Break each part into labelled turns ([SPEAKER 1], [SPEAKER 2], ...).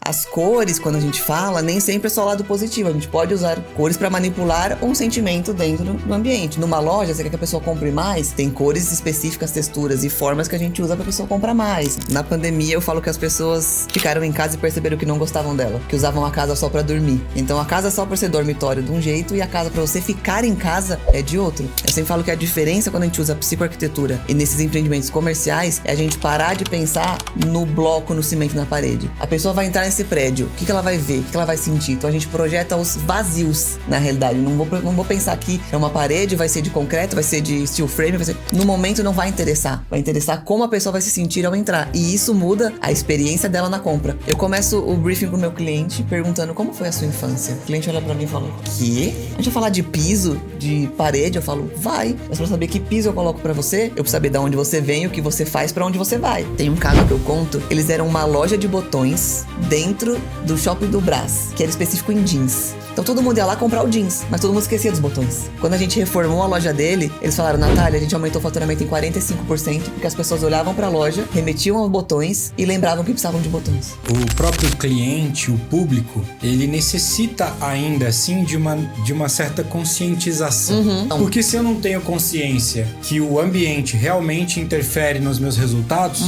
[SPEAKER 1] As cores, quando a gente fala, nem sempre é só o lado positivo. A gente pode usar cores para manipular um sentimento dentro do ambiente. Numa loja, você quer que a pessoa compre mais, tem cores específicas, texturas e formas que a gente usa pra pessoa comprar mais. Na pandemia, eu falo que as pessoas ficaram em casa e perceberam que não gostavam dela, que usavam a casa só pra dormir. Então a casa só pra ser dormitório de um jeito e a casa pra você ficar em casa é de outro. Eu sempre falo que a diferença quando a gente usa psicoarquitetura e nesses empreendimentos comerciais é a gente parar de pensar no bloco, no cimento, na parede. A pessoa vai entrar nesse prédio, o que ela vai ver, o que ela vai sentir? Então a gente projeta os vazios na realidade. Não vou pensar que é uma parede, vai ser de concreto, vai ser de steel frame, no momento não vai interessar. Vai interessar como a pessoa vai se sentir ao entrar. E isso muda a experiência dela na compra. Eu começo o briefing com o meu cliente perguntando como foi a sua infância. O cliente olha pra mim e fala, quê? A gente vai falar de piso, de parede? Eu falo, vai. Mas pra saber que piso eu coloco pra você, eu preciso saber de onde você vem, o que você faz, pra onde você vai. Tem um caso que eu conto, eles eram uma loja de botões dentro do shopping do Brás, que era específico em jeans. Então todo mundo ia lá comprar o jeans, mas todo mundo esquecia dos botões. Quando a gente reformou a loja dele, eles falaram, Natália, a gente aumentou o faturamento em 45%, porque as pessoas olhavam pra loja, remetiam aos botões e lembravam que precisavam de botões.
[SPEAKER 2] O próprio cliente, o público, ele necessita ainda assim de uma certa conscientização. Porque se eu não tenho consciência que o ambiente realmente interfere nos meus resultados,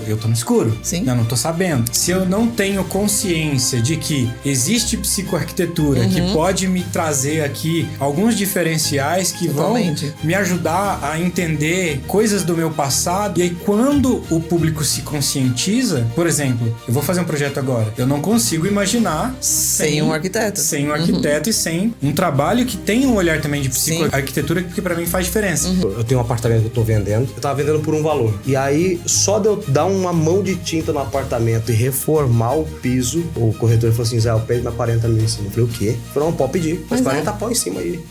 [SPEAKER 2] eu tô no escuro.
[SPEAKER 1] Sim.
[SPEAKER 2] Eu não tô sabendo. Se eu não tenho consciência de que existe psicoarquitetura que pode me trazer aqui alguns diferenciais que
[SPEAKER 1] Totalmente.
[SPEAKER 2] vão me ajudar a entender coisas do meu passado. E aí, quando o público se conscientiza, por exemplo, eu vou fazer um projeto agora, eu não consigo imaginar
[SPEAKER 1] Sem um arquiteto.
[SPEAKER 2] Sem um arquiteto e sem um trabalho que tenha um olhar também de psicoarquitetura, que pra mim faz diferença.
[SPEAKER 3] Eu tenho um apartamento que eu tô vendendo, eu tava vendendo por um valor. E aí, só de eu dar uma mão de tinta no apartamento e reformar o piso, o corretor falou assim, Zé, eu pego na 40 mil em cima. Eu falei, o quê? Ele falou, não, pode pedir, mas 40 pau em cima aí.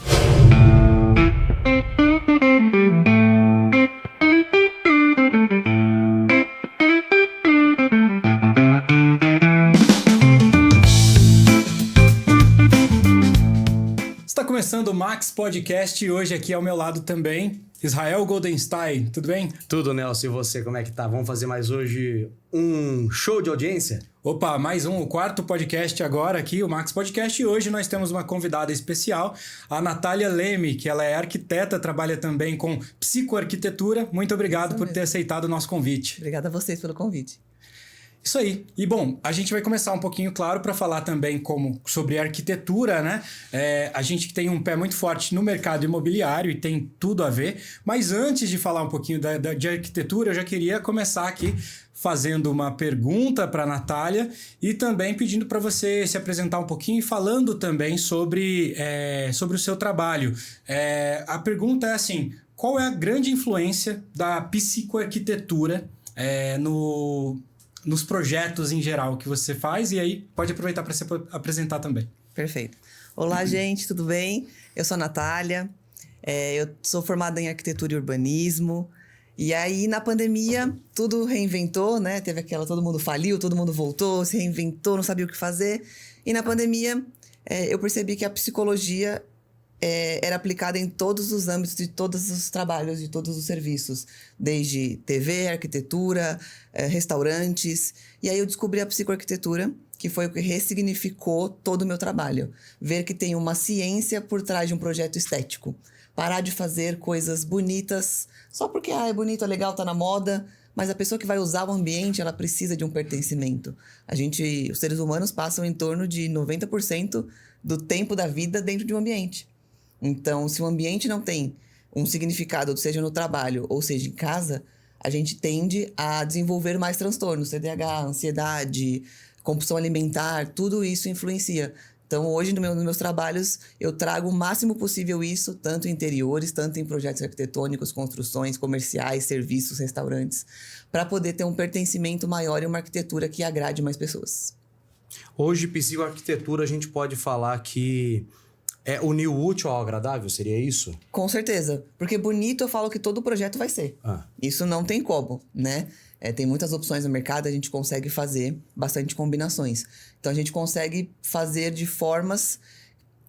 [SPEAKER 2] Está começando o Max Podcast e hoje aqui ao meu lado também, Israel Goldenstein, tudo bem?
[SPEAKER 3] Tudo, Nelson, e você, como é que tá? Vamos fazer mais hoje um show de audiência?
[SPEAKER 2] Opa, mais o quarto podcast agora aqui, o Max Podcast, e hoje nós temos uma convidada especial, a Natália Leme, que ela é arquiteta, trabalha também com psicoarquitetura. Muito obrigado por ter aceitado o nosso convite.
[SPEAKER 1] Obrigada a vocês pelo convite.
[SPEAKER 2] Isso aí. E bom, a gente vai começar um pouquinho, claro, para falar também sobre arquitetura, né? A gente tem um pé muito forte no mercado imobiliário e tem tudo a ver. Mas antes de falar um pouquinho de arquitetura, eu já queria começar aqui fazendo uma pergunta para a Natália e também pedindo para você se apresentar um pouquinho e falando também sobre o seu trabalho. A pergunta é assim, qual é a grande influência da psicoarquitetura nos projetos em geral que você faz? E aí pode aproveitar para se apresentar também.
[SPEAKER 1] Perfeito. Olá, gente, tudo bem? Eu sou a Natália, eu sou formada em arquitetura e urbanismo. E aí, na pandemia, tudo reinventou, né? Teve todo mundo faliu, todo mundo voltou, se reinventou, não sabia o que fazer. E na pandemia, eu percebi que a psicologia era aplicada em todos os âmbitos de todos os trabalhos, de todos os serviços. Desde TV, arquitetura, restaurantes. E aí eu descobri a psicoarquitetura, que foi o que ressignificou todo o meu trabalho. Ver que tem uma ciência por trás de um projeto estético. Parar de fazer coisas bonitas só porque é bonito, é legal, tá na moda. Mas a pessoa que vai usar o ambiente, ela precisa de um pertencimento. Os seres humanos passam em torno de 90% do tempo da vida dentro de um ambiente. Então, se o ambiente não tem um significado, seja no trabalho ou seja em casa, a gente tende a desenvolver mais transtornos, TDAH, ansiedade, compulsão alimentar, tudo isso influencia. Então, hoje, nos meus trabalhos, eu trago o máximo possível isso, tanto em interiores, tanto em projetos arquitetônicos, construções, comerciais, serviços, restaurantes, para poder ter um pertencimento maior e uma arquitetura que agrade mais pessoas.
[SPEAKER 3] Hoje, psicoarquitetura, a gente pode falar que é unir o útil ao agradável, seria isso?
[SPEAKER 1] Com certeza, porque bonito eu falo que todo projeto vai ser. Isso não tem como, né? Tem muitas opções no mercado, a gente consegue fazer bastante combinações. Então a gente consegue fazer de formas...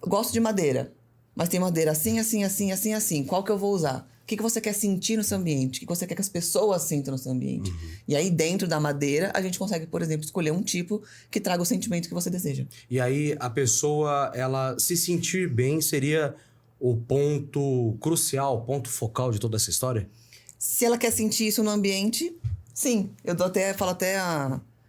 [SPEAKER 1] Eu gosto de madeira, mas tem madeira assim, assim, assim, assim, assim. Qual que eu vou usar? O que você quer sentir no seu ambiente? O que você quer que as pessoas sintam no seu ambiente? E aí, dentro da madeira, a gente consegue, por exemplo, escolher um tipo que traga o sentimento que você deseja.
[SPEAKER 3] E aí, a pessoa, ela se sentir bem seria o ponto crucial, o ponto focal de toda essa história?
[SPEAKER 1] Se ela quer sentir isso no ambiente, sim. Falo até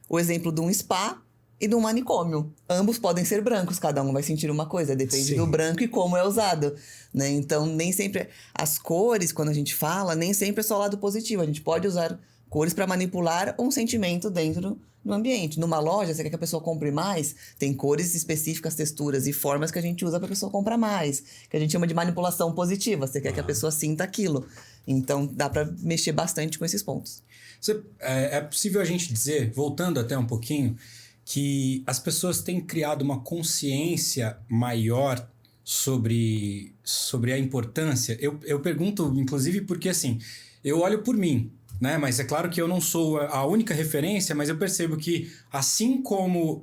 [SPEAKER 1] o exemplo de um spa e de um manicômio. Ambos podem ser brancos, cada um vai sentir uma coisa, depende do branco e como é usado, né? Então, nem sempre... As cores, quando a gente fala, nem sempre é só o lado positivo. A gente pode usar cores para manipular um sentimento dentro do ambiente. Numa loja, você quer que a pessoa compre mais, tem cores específicas, texturas e formas que a gente usa para a pessoa comprar mais, que a gente chama de manipulação positiva. Você quer que a pessoa sinta aquilo. Então, dá para mexer bastante com esses pontos.
[SPEAKER 2] É possível a gente dizer, voltando até um pouquinho, que as pessoas têm criado uma consciência maior sobre a importância. Eu pergunto, inclusive, porque assim, eu olho por mim, né? Mas é claro que eu não sou a única referência, mas eu percebo que, assim como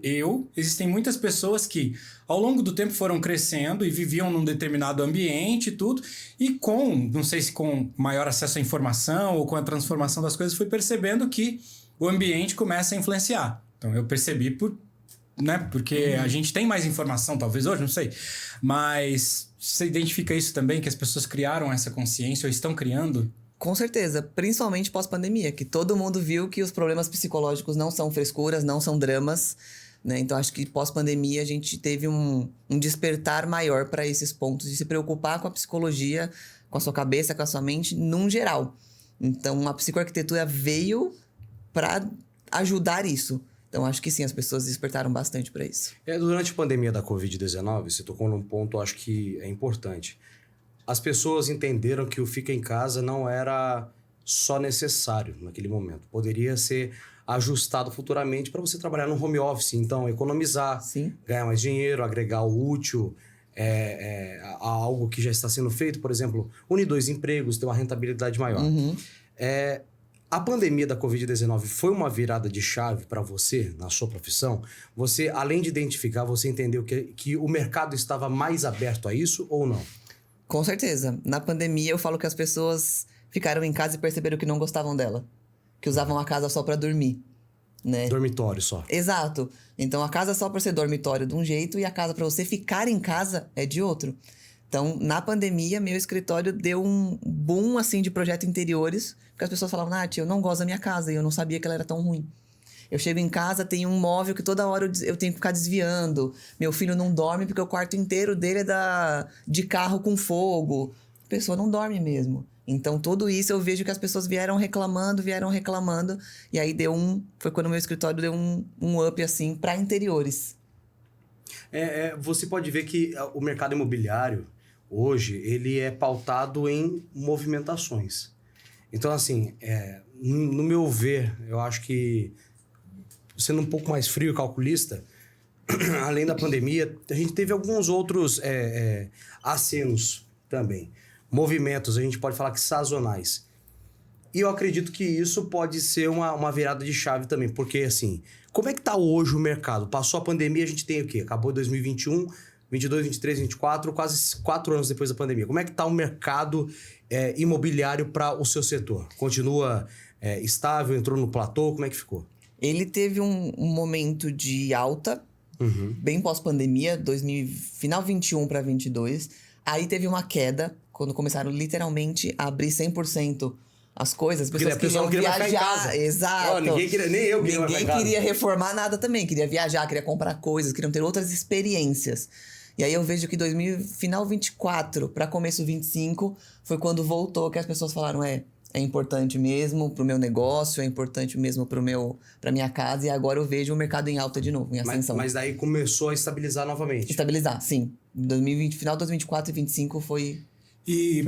[SPEAKER 2] existem muitas pessoas que, ao longo do tempo, foram crescendo e viviam num determinado ambiente e tudo, e não sei se com maior acesso à informação ou com a transformação das coisas, fui percebendo que o ambiente começa a influenciar. Então, eu percebi porque a gente tem mais informação, talvez hoje, não sei. Mas você identifica isso também, que as pessoas criaram essa consciência ou estão criando?
[SPEAKER 1] Com certeza, principalmente pós-pandemia, que todo mundo viu que os problemas psicológicos não são frescuras, não são dramas, né? Então, acho que pós-pandemia a gente teve um despertar maior para esses pontos, de se preocupar com a psicologia, com a sua cabeça, com a sua mente, num geral. Então, a psicoarquitetura veio para ajudar isso. Então, acho que sim, as pessoas despertaram bastante para isso.
[SPEAKER 3] Durante a pandemia da Covid-19, você tocou num ponto, acho que é importante. As pessoas entenderam que o fica em casa não era só necessário naquele momento. Poderia ser ajustado futuramente para você trabalhar no home office. Então, economizar, ganhar mais dinheiro, agregar o útil a algo que já está sendo feito. Por exemplo, unir 2 empregos, ter uma rentabilidade maior. A pandemia da Covid-19 foi uma virada de chave para você, na sua profissão? Você, além de identificar, você entendeu que o mercado estava mais aberto a isso ou não?
[SPEAKER 1] Com certeza. Na pandemia, eu falo que as pessoas ficaram em casa e perceberam que não gostavam dela. Que usavam a casa só para dormir, né?
[SPEAKER 3] Dormitório só.
[SPEAKER 1] Exato. Então, a casa só para ser dormitório de um jeito e a casa para você ficar em casa é de outro. Então, na pandemia, meu escritório deu um boom, assim, de projetos interiores. Porque as pessoas falavam, Nath, eu não gosto da minha casa. E eu não sabia que ela era tão ruim. Eu chego em casa, tem um móvel que toda hora eu tenho que ficar desviando. Meu filho não dorme porque o quarto inteiro dele é de carro com fogo. A pessoa não dorme mesmo. Então, tudo isso eu vejo que as pessoas vieram reclamando. E aí foi quando o meu escritório deu um up, assim, para interiores.
[SPEAKER 3] Você pode ver que o mercado imobiliário, hoje, ele é pautado em movimentações. Então, assim, no meu ver, eu acho que, sendo um pouco mais frio e calculista, além da pandemia, a gente teve alguns outros acenos também. Movimentos, a gente pode falar que sazonais. E eu acredito que isso pode ser uma virada de chave também, porque, assim, como é que tá hoje o mercado? Passou a pandemia, a gente tem o quê? Acabou 2021, 22, 23, 24, quase 4 anos depois da pandemia. Como é que tá o mercado imobiliário para o seu setor? Continua estável, entrou no platô, como é que ficou?
[SPEAKER 1] Ele teve um momento de alta, bem pós-pandemia, final 21 para 22. Aí teve uma queda, quando começaram literalmente a abrir 100% as coisas. As pessoas queriam viajar. Ficar em casa. Exato.
[SPEAKER 3] Ninguém queria, nem eu queria
[SPEAKER 1] Ninguém queria reformar nada também. Queria viajar, queria comprar coisas, queriam ter outras experiências. E aí eu vejo que final 24 para começo 25 foi quando voltou que as pessoas falaram, é importante mesmo pro meu negócio, é importante mesmo pra minha casa. E agora eu vejo o mercado em alta de novo, em ascensão.
[SPEAKER 3] Mas daí começou a estabilizar novamente.
[SPEAKER 1] Estabilizar, sim. Final de 2024 e 2025 foi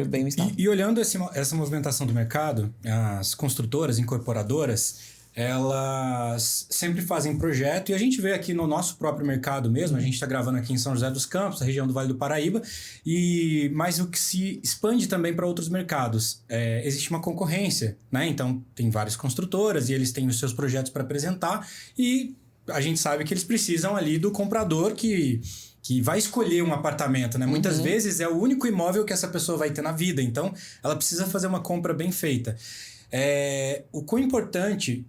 [SPEAKER 1] bem estável.
[SPEAKER 2] E olhando essa movimentação do mercado, as construtoras, incorporadoras, elas sempre fazem projeto, e a gente vê aqui no nosso próprio mercado mesmo, a gente está gravando aqui em São José dos Campos, na região do Vale do Paraíba, mas o que se expande também para outros mercados. Existe uma concorrência, né? Então tem várias construtoras e eles têm os seus projetos para apresentar, e a gente sabe que eles precisam ali do comprador que que vai escolher um apartamento, né? Muitas vezes é o único imóvel que essa pessoa vai ter na vida, então ela precisa fazer uma compra bem feita. O quão importante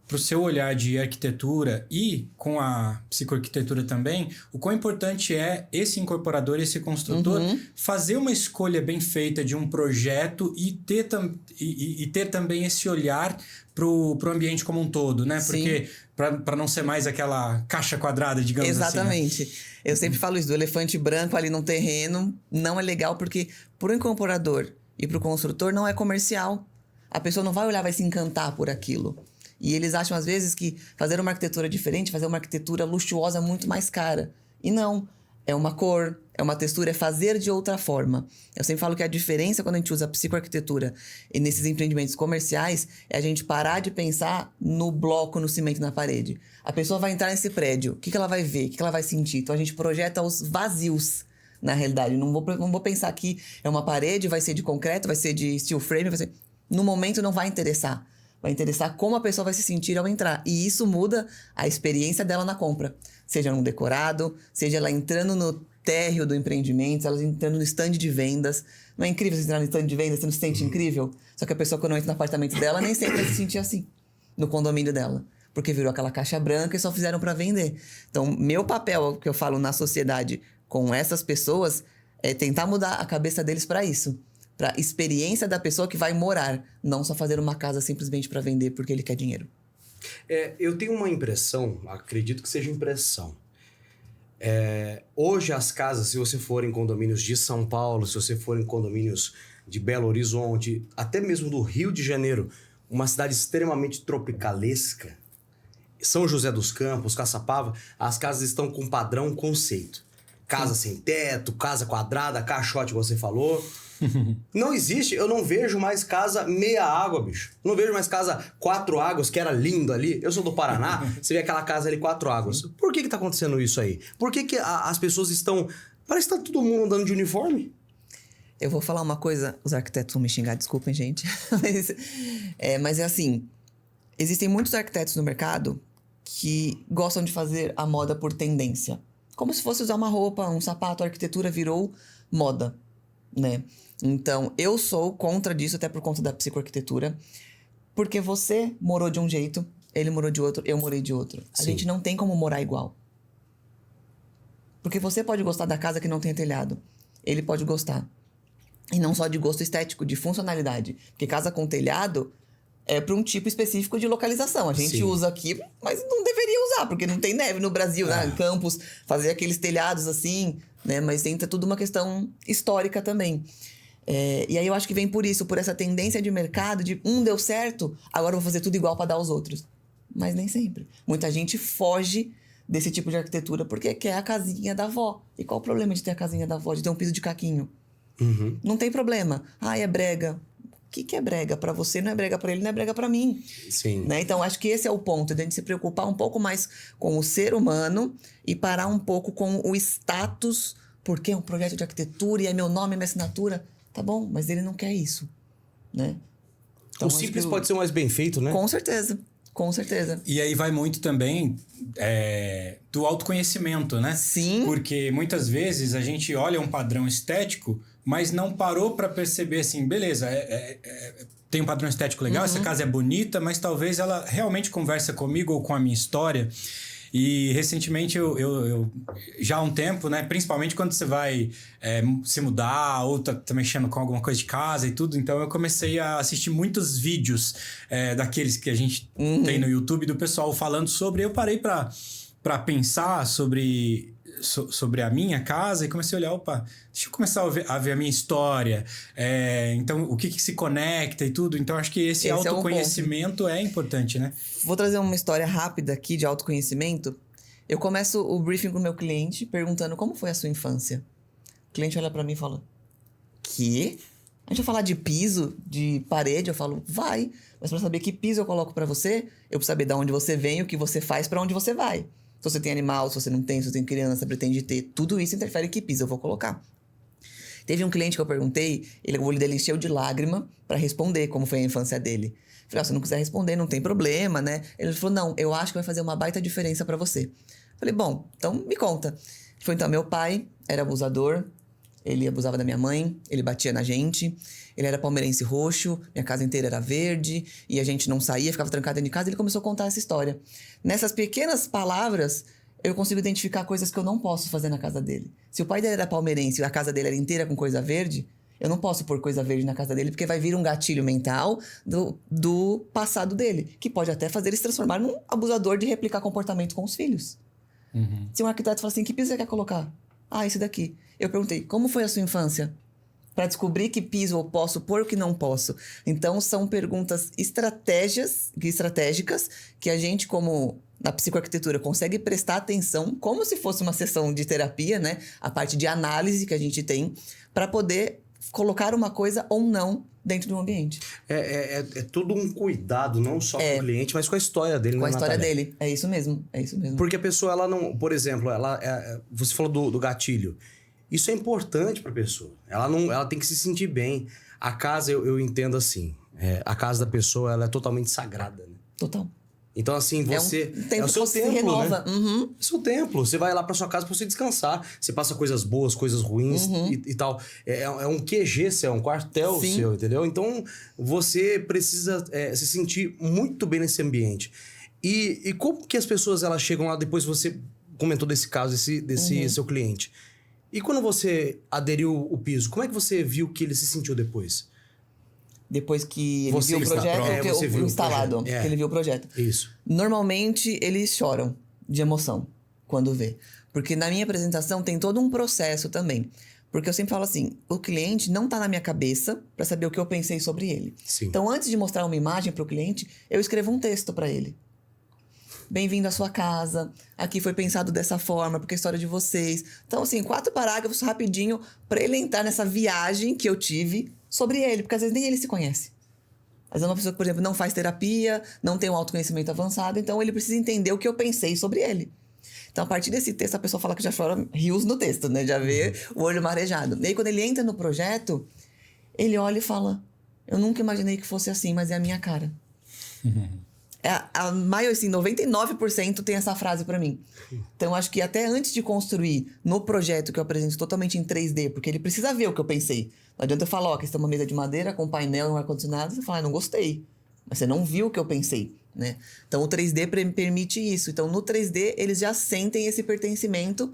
[SPEAKER 2] para o seu olhar de arquitetura e com a psicoarquitetura também, o quão importante é esse incorporador, esse construtor, fazer uma escolha bem feita de um projeto e ter também esse olhar pro ambiente como um todo, né? Porque para não ser mais aquela caixa quadrada, digamos
[SPEAKER 1] Exatamente.
[SPEAKER 2] assim. Né?
[SPEAKER 1] Eu sempre falo isso, do elefante branco ali no terreno não é legal porque pro incorporador e pro construtor não é comercial. A pessoa não vai olhar, vai se encantar por aquilo. E eles acham, às vezes, que fazer uma arquitetura diferente, fazer uma arquitetura luxuosa muito mais cara. E não. É uma cor, é uma textura, é fazer de outra forma. Eu sempre falo que a diferença quando a gente usa a psicoarquitetura e nesses empreendimentos comerciais é a gente parar de pensar no bloco, no cimento, na parede. A pessoa vai entrar nesse prédio, o que ela vai ver, o que ela vai sentir? Então a gente projeta os vazios, na realidade. Não vou pensar que é uma parede, vai ser de concreto, vai ser de steel frame, vai ser... No momento não vai interessar. Vai interessar como a pessoa vai se sentir ao entrar. E isso muda a experiência dela na compra. Seja num decorado, seja ela entrando no térreo do empreendimento, ela entrando no stand de vendas. Não é incrível você entrar no stand de vendas, você não se sente incrível? Só que a pessoa, quando entra no apartamento dela, nem sempre vai se sentir assim. No condomínio dela. Porque virou aquela caixa branca e só fizeram para vender. Então, meu papel, que eu falo na sociedade com essas pessoas, é tentar mudar a cabeça deles para isso. Para a experiência da pessoa que vai morar, não só fazer uma casa simplesmente para vender porque ele quer dinheiro.
[SPEAKER 3] Eu tenho uma impressão, acredito que seja impressão. Hoje as casas, se você for em condomínios de São Paulo, se você for em condomínios de Belo Horizonte, até mesmo do Rio de Janeiro, uma cidade extremamente tropicalesca, São José dos Campos, Caçapava, as casas estão com padrão conceito. Casa sem teto, casa quadrada, caixote, você falou... Não existe, eu não vejo mais casa meia água, bicho. Não vejo mais casa 4 águas, que era lindo ali. Eu sou do Paraná, você vê aquela casa ali 4 águas. Por que tá acontecendo isso aí? Por que as pessoas estão... Parece que tá todo mundo andando de uniforme.
[SPEAKER 1] Eu vou falar uma coisa, os arquitetos vão me xingar, desculpem, gente. Mas é assim, existem muitos arquitetos no mercado que gostam de fazer a moda por tendência. Como se fosse usar uma roupa, um sapato, a arquitetura virou moda, né? Então, eu sou contra disso, até por conta da psicoarquitetura. Porque você morou de um jeito, ele morou de outro, eu morei de outro. A gente não tem como morar igual. Porque você pode gostar da casa que não tem telhado. Ele pode gostar. E não só de gosto estético, de funcionalidade. Porque casa com telhado é para um tipo específico de localização. A gente usa aqui, mas não deveria usar, porque não tem neve no Brasil, né? Em Campos, fazer aqueles telhados assim, né? Mas entra tudo uma questão histórica também. E aí eu acho que vem por isso, por essa tendência de mercado, de deu certo, agora eu vou fazer tudo igual para dar aos outros. Mas nem sempre. Muita gente foge desse tipo de arquitetura porque quer a casinha da avó. E qual o problema de ter a casinha da avó, de ter um piso de caquinho? Não tem problema. É brega. O que é brega? Para você não é brega, para ele não é brega para mim.
[SPEAKER 3] Sim.
[SPEAKER 1] Né? Então, acho que esse é o ponto, de a gente se preocupar um pouco mais com o ser humano e parar um pouco com o status, porque é um projeto de arquitetura e é meu nome, é minha assinatura. Tá bom, mas ele não quer isso, né? Então,
[SPEAKER 3] o simples pode ser mais bem feito, né?
[SPEAKER 1] Com certeza, com certeza.
[SPEAKER 2] E aí vai muito também do autoconhecimento, né?
[SPEAKER 1] Sim.
[SPEAKER 2] Porque muitas vezes a gente olha um padrão estético, mas não parou para perceber assim, beleza, tem um padrão estético legal, essa casa é bonita, mas talvez ela realmente conversa comigo ou com a minha história. E recentemente eu já há um tempo, né? Principalmente quando você vai se mudar ou tá mexendo com alguma coisa de casa e tudo. Então eu comecei a assistir muitos vídeos daqueles que a gente tem no YouTube do pessoal falando sobre. Eu parei para pensar sobre a minha casa e comecei a olhar, deixa eu começar a ver a minha história. Então, o que se conecta e tudo. Então, acho que esse autoconhecimento é importante, né?
[SPEAKER 1] Vou trazer uma história rápida aqui de autoconhecimento. Eu começo o briefing com o meu cliente perguntando como foi a sua infância. O cliente olha pra mim e fala, que? A gente vai falar de piso, de parede? Eu falo, vai. Mas pra saber que piso eu coloco pra você, eu preciso saber de onde você vem, o que você faz, pra onde você vai. Se você tem animal, se você não tem, se você tem criança, pretende ter. Tudo isso interfere em que piso eu vou colocar. Teve um cliente que eu perguntei, o olho dele encheu de lágrima pra responder como foi a infância dele. Eu falei, se não quiser responder, não tem problema, né? Ele falou, não, eu acho que vai fazer uma baita diferença pra você. Falei, bom, então me conta. Foi então, meu pai era abusador, ele abusava da minha mãe, ele batia na gente, ele era palmeirense roxo, minha casa inteira era verde, e a gente não saía, ficava trancado dentro de casa, e ele começou a contar essa história. Nessas pequenas palavras, eu consigo identificar coisas que eu não posso fazer na casa dele. Se o pai dele era palmeirense e a casa dele era inteira com coisa verde, eu não posso pôr coisa verde na casa dele, porque vai vir um gatilho mental do passado dele, que pode até fazer ele se transformar num abusador de replicar comportamento com os filhos. Se um arquiteto fala assim, que piso você quer colocar? Ah, esse daqui. Eu perguntei, como foi a sua infância? Para descobrir que piso eu posso pôr o que não posso. Então, são perguntas estratégicas que a gente, como na psicoarquitetura, consegue prestar atenção, como se fosse uma sessão de terapia, né? A parte de análise que a gente tem, para poder colocar uma coisa ou não dentro do ambiente.
[SPEAKER 3] É todo um cuidado, não só com o cliente, mas com a história dele.
[SPEAKER 1] Com a história
[SPEAKER 3] Natália?
[SPEAKER 1] dele. É isso mesmo.
[SPEAKER 3] Porque a pessoa, ela não... Por exemplo, você falou do gatilho. Isso é importante para a pessoa. Ela tem que se sentir bem. A casa, eu entendo assim. A casa da pessoa, ela é totalmente sagrada. Né?
[SPEAKER 1] Total.
[SPEAKER 3] Então, assim, você... É o seu templo,
[SPEAKER 1] renova.
[SPEAKER 3] né? É o seu templo. Você vai lá pra sua casa pra você descansar. Você passa coisas boas, coisas ruins e tal. É um QG seu, é um quartel seu, entendeu? Então, você precisa se sentir muito bem nesse ambiente. E como que as pessoas, elas chegam lá, depois você comentou desse caso, desse seu cliente. E quando você aderiu o piso, como é que você viu que ele se sentiu depois?
[SPEAKER 1] Depois que ele viu o projeto, o instalado, que ele viu o projeto.
[SPEAKER 3] Isso.
[SPEAKER 1] Normalmente, eles choram de emoção quando vê. Porque na minha apresentação tem todo um processo também. Porque eu sempre falo assim, o cliente não tá na minha cabeça para saber o que eu pensei sobre ele.
[SPEAKER 3] Sim.
[SPEAKER 1] Então, antes de mostrar uma imagem para o cliente, eu escrevo um texto para ele. Bem-vindo à sua casa, aqui foi pensado dessa forma, porque é a história de vocês. Então, assim, 4 parágrafos rapidinho para ele entrar nessa viagem que eu tive sobre ele, porque às vezes nem ele se conhece. Às vezes é uma pessoa que, por exemplo, não faz terapia, não tem um autoconhecimento avançado, então ele precisa entender o que eu pensei sobre ele. Então, a partir desse texto, a pessoa fala que já chora rios no texto, né? Já vê o olho marejado. E aí, quando ele entra no projeto, ele olha e fala, eu nunca imaginei que fosse assim, mas é a minha cara. A maioria, assim, 99% tem essa frase pra mim. Então, acho que até antes de construir no projeto que eu apresento totalmente em 3D, porque ele precisa ver o que eu pensei. Não adianta eu falar, ó, que isso é uma mesa de madeira com painel no ar-condicionado, você fala, não gostei. Mas você não viu o que eu pensei, né? Então, o 3D permite isso. Então, no 3D, eles já sentem esse pertencimento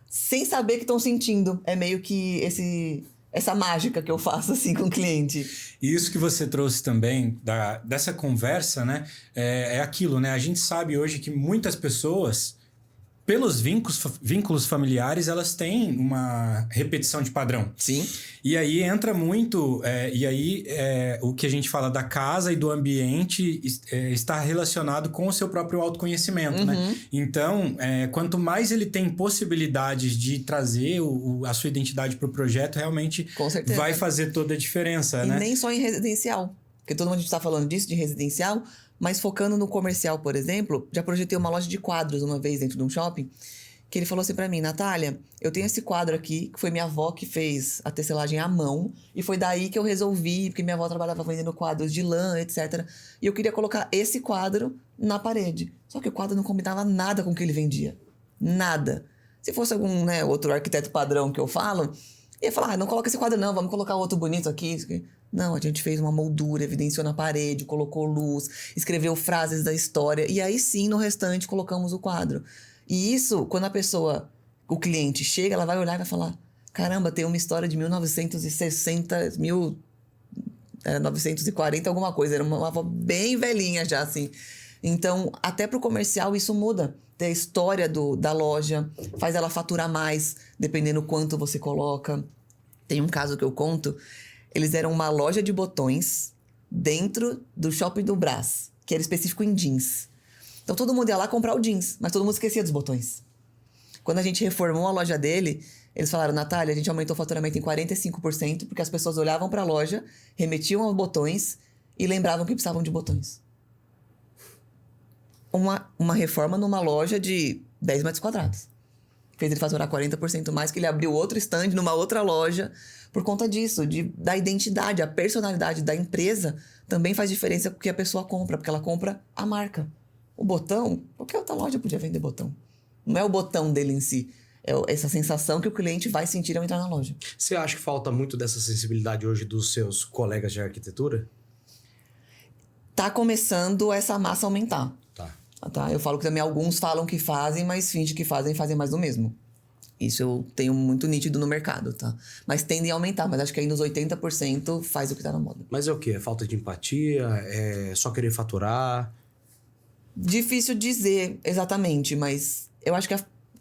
[SPEAKER 1] sem saber que estão sentindo. É meio que essa mágica que eu faço, assim, com o cliente.
[SPEAKER 2] E isso que você trouxe também dessa conversa, né? É aquilo, né? A gente sabe hoje que muitas pessoas, pelos vínculos familiares, elas têm uma repetição de padrão.
[SPEAKER 1] Sim.
[SPEAKER 2] E aí entra muito... o que a gente fala da casa e do ambiente está relacionado com o seu próprio autoconhecimento, né? Então, quanto mais ele tem possibilidades de trazer a sua identidade para o projeto, realmente vai fazer toda a diferença, né?
[SPEAKER 1] E nem só em residencial. Porque todo mundo está falando disso, de residencial, mas focando no comercial, por exemplo, já projetei uma loja de quadros uma vez dentro de um shopping, que ele falou assim pra mim, Natália, eu tenho esse quadro aqui, que foi minha avó que fez a tecelagem à mão, e foi daí que eu resolvi, porque minha avó trabalhava vendendo quadros de lã, etc. E eu queria colocar esse quadro na parede. Só que o quadro não combinava nada com o que ele vendia. Nada. Se fosse algum, né, outro arquiteto padrão que eu falo, ia falar, não coloca esse quadro não, vamos colocar outro bonito aqui. Não, a gente fez uma moldura, evidenciou na parede, colocou luz, escreveu frases da história, e aí sim, no restante, colocamos o quadro. E isso, quando a pessoa, o cliente chega, ela vai olhar e vai falar, caramba, tem uma história de 1960, 1940, alguma coisa, era uma avó bem velhinha já, assim. Então, até pro comercial isso muda. Tem a história da loja, faz ela faturar mais, dependendo quanto você coloca. Tem um caso que eu conto, eles eram uma loja de botões dentro do shopping do Brás, que era específico em jeans. Então todo mundo ia lá comprar o jeans, mas todo mundo esquecia dos botões. Quando a gente reformou a loja dele, eles falaram, Natália, a gente aumentou o faturamento em 45%, porque as pessoas olhavam para a loja, remetiam aos botões e lembravam que precisavam de botões. Uma reforma numa loja de 10 metros quadrados. Fez ele faturar 40% mais, que ele abriu outro stand numa outra loja por conta disso, da identidade, a personalidade da empresa também faz diferença com o que a pessoa compra, porque ela compra a marca. O botão, qualquer outra loja podia vender botão. Não é o botão dele em si. É essa sensação que o cliente vai sentir ao entrar na loja.
[SPEAKER 3] Você acha que falta muito dessa sensibilidade hoje dos seus colegas de arquitetura?
[SPEAKER 1] Tá começando essa massa a aumentar. Tá? Eu falo que também alguns falam que fazem, mas fingem que fazem mais do mesmo. Isso eu tenho muito nítido no mercado, tá? Mas tendem a aumentar, mas acho que aí nos 80% faz o que tá na moda.
[SPEAKER 3] Mas é o quê? É falta de empatia? É só querer faturar?
[SPEAKER 1] Difícil dizer exatamente, mas eu acho que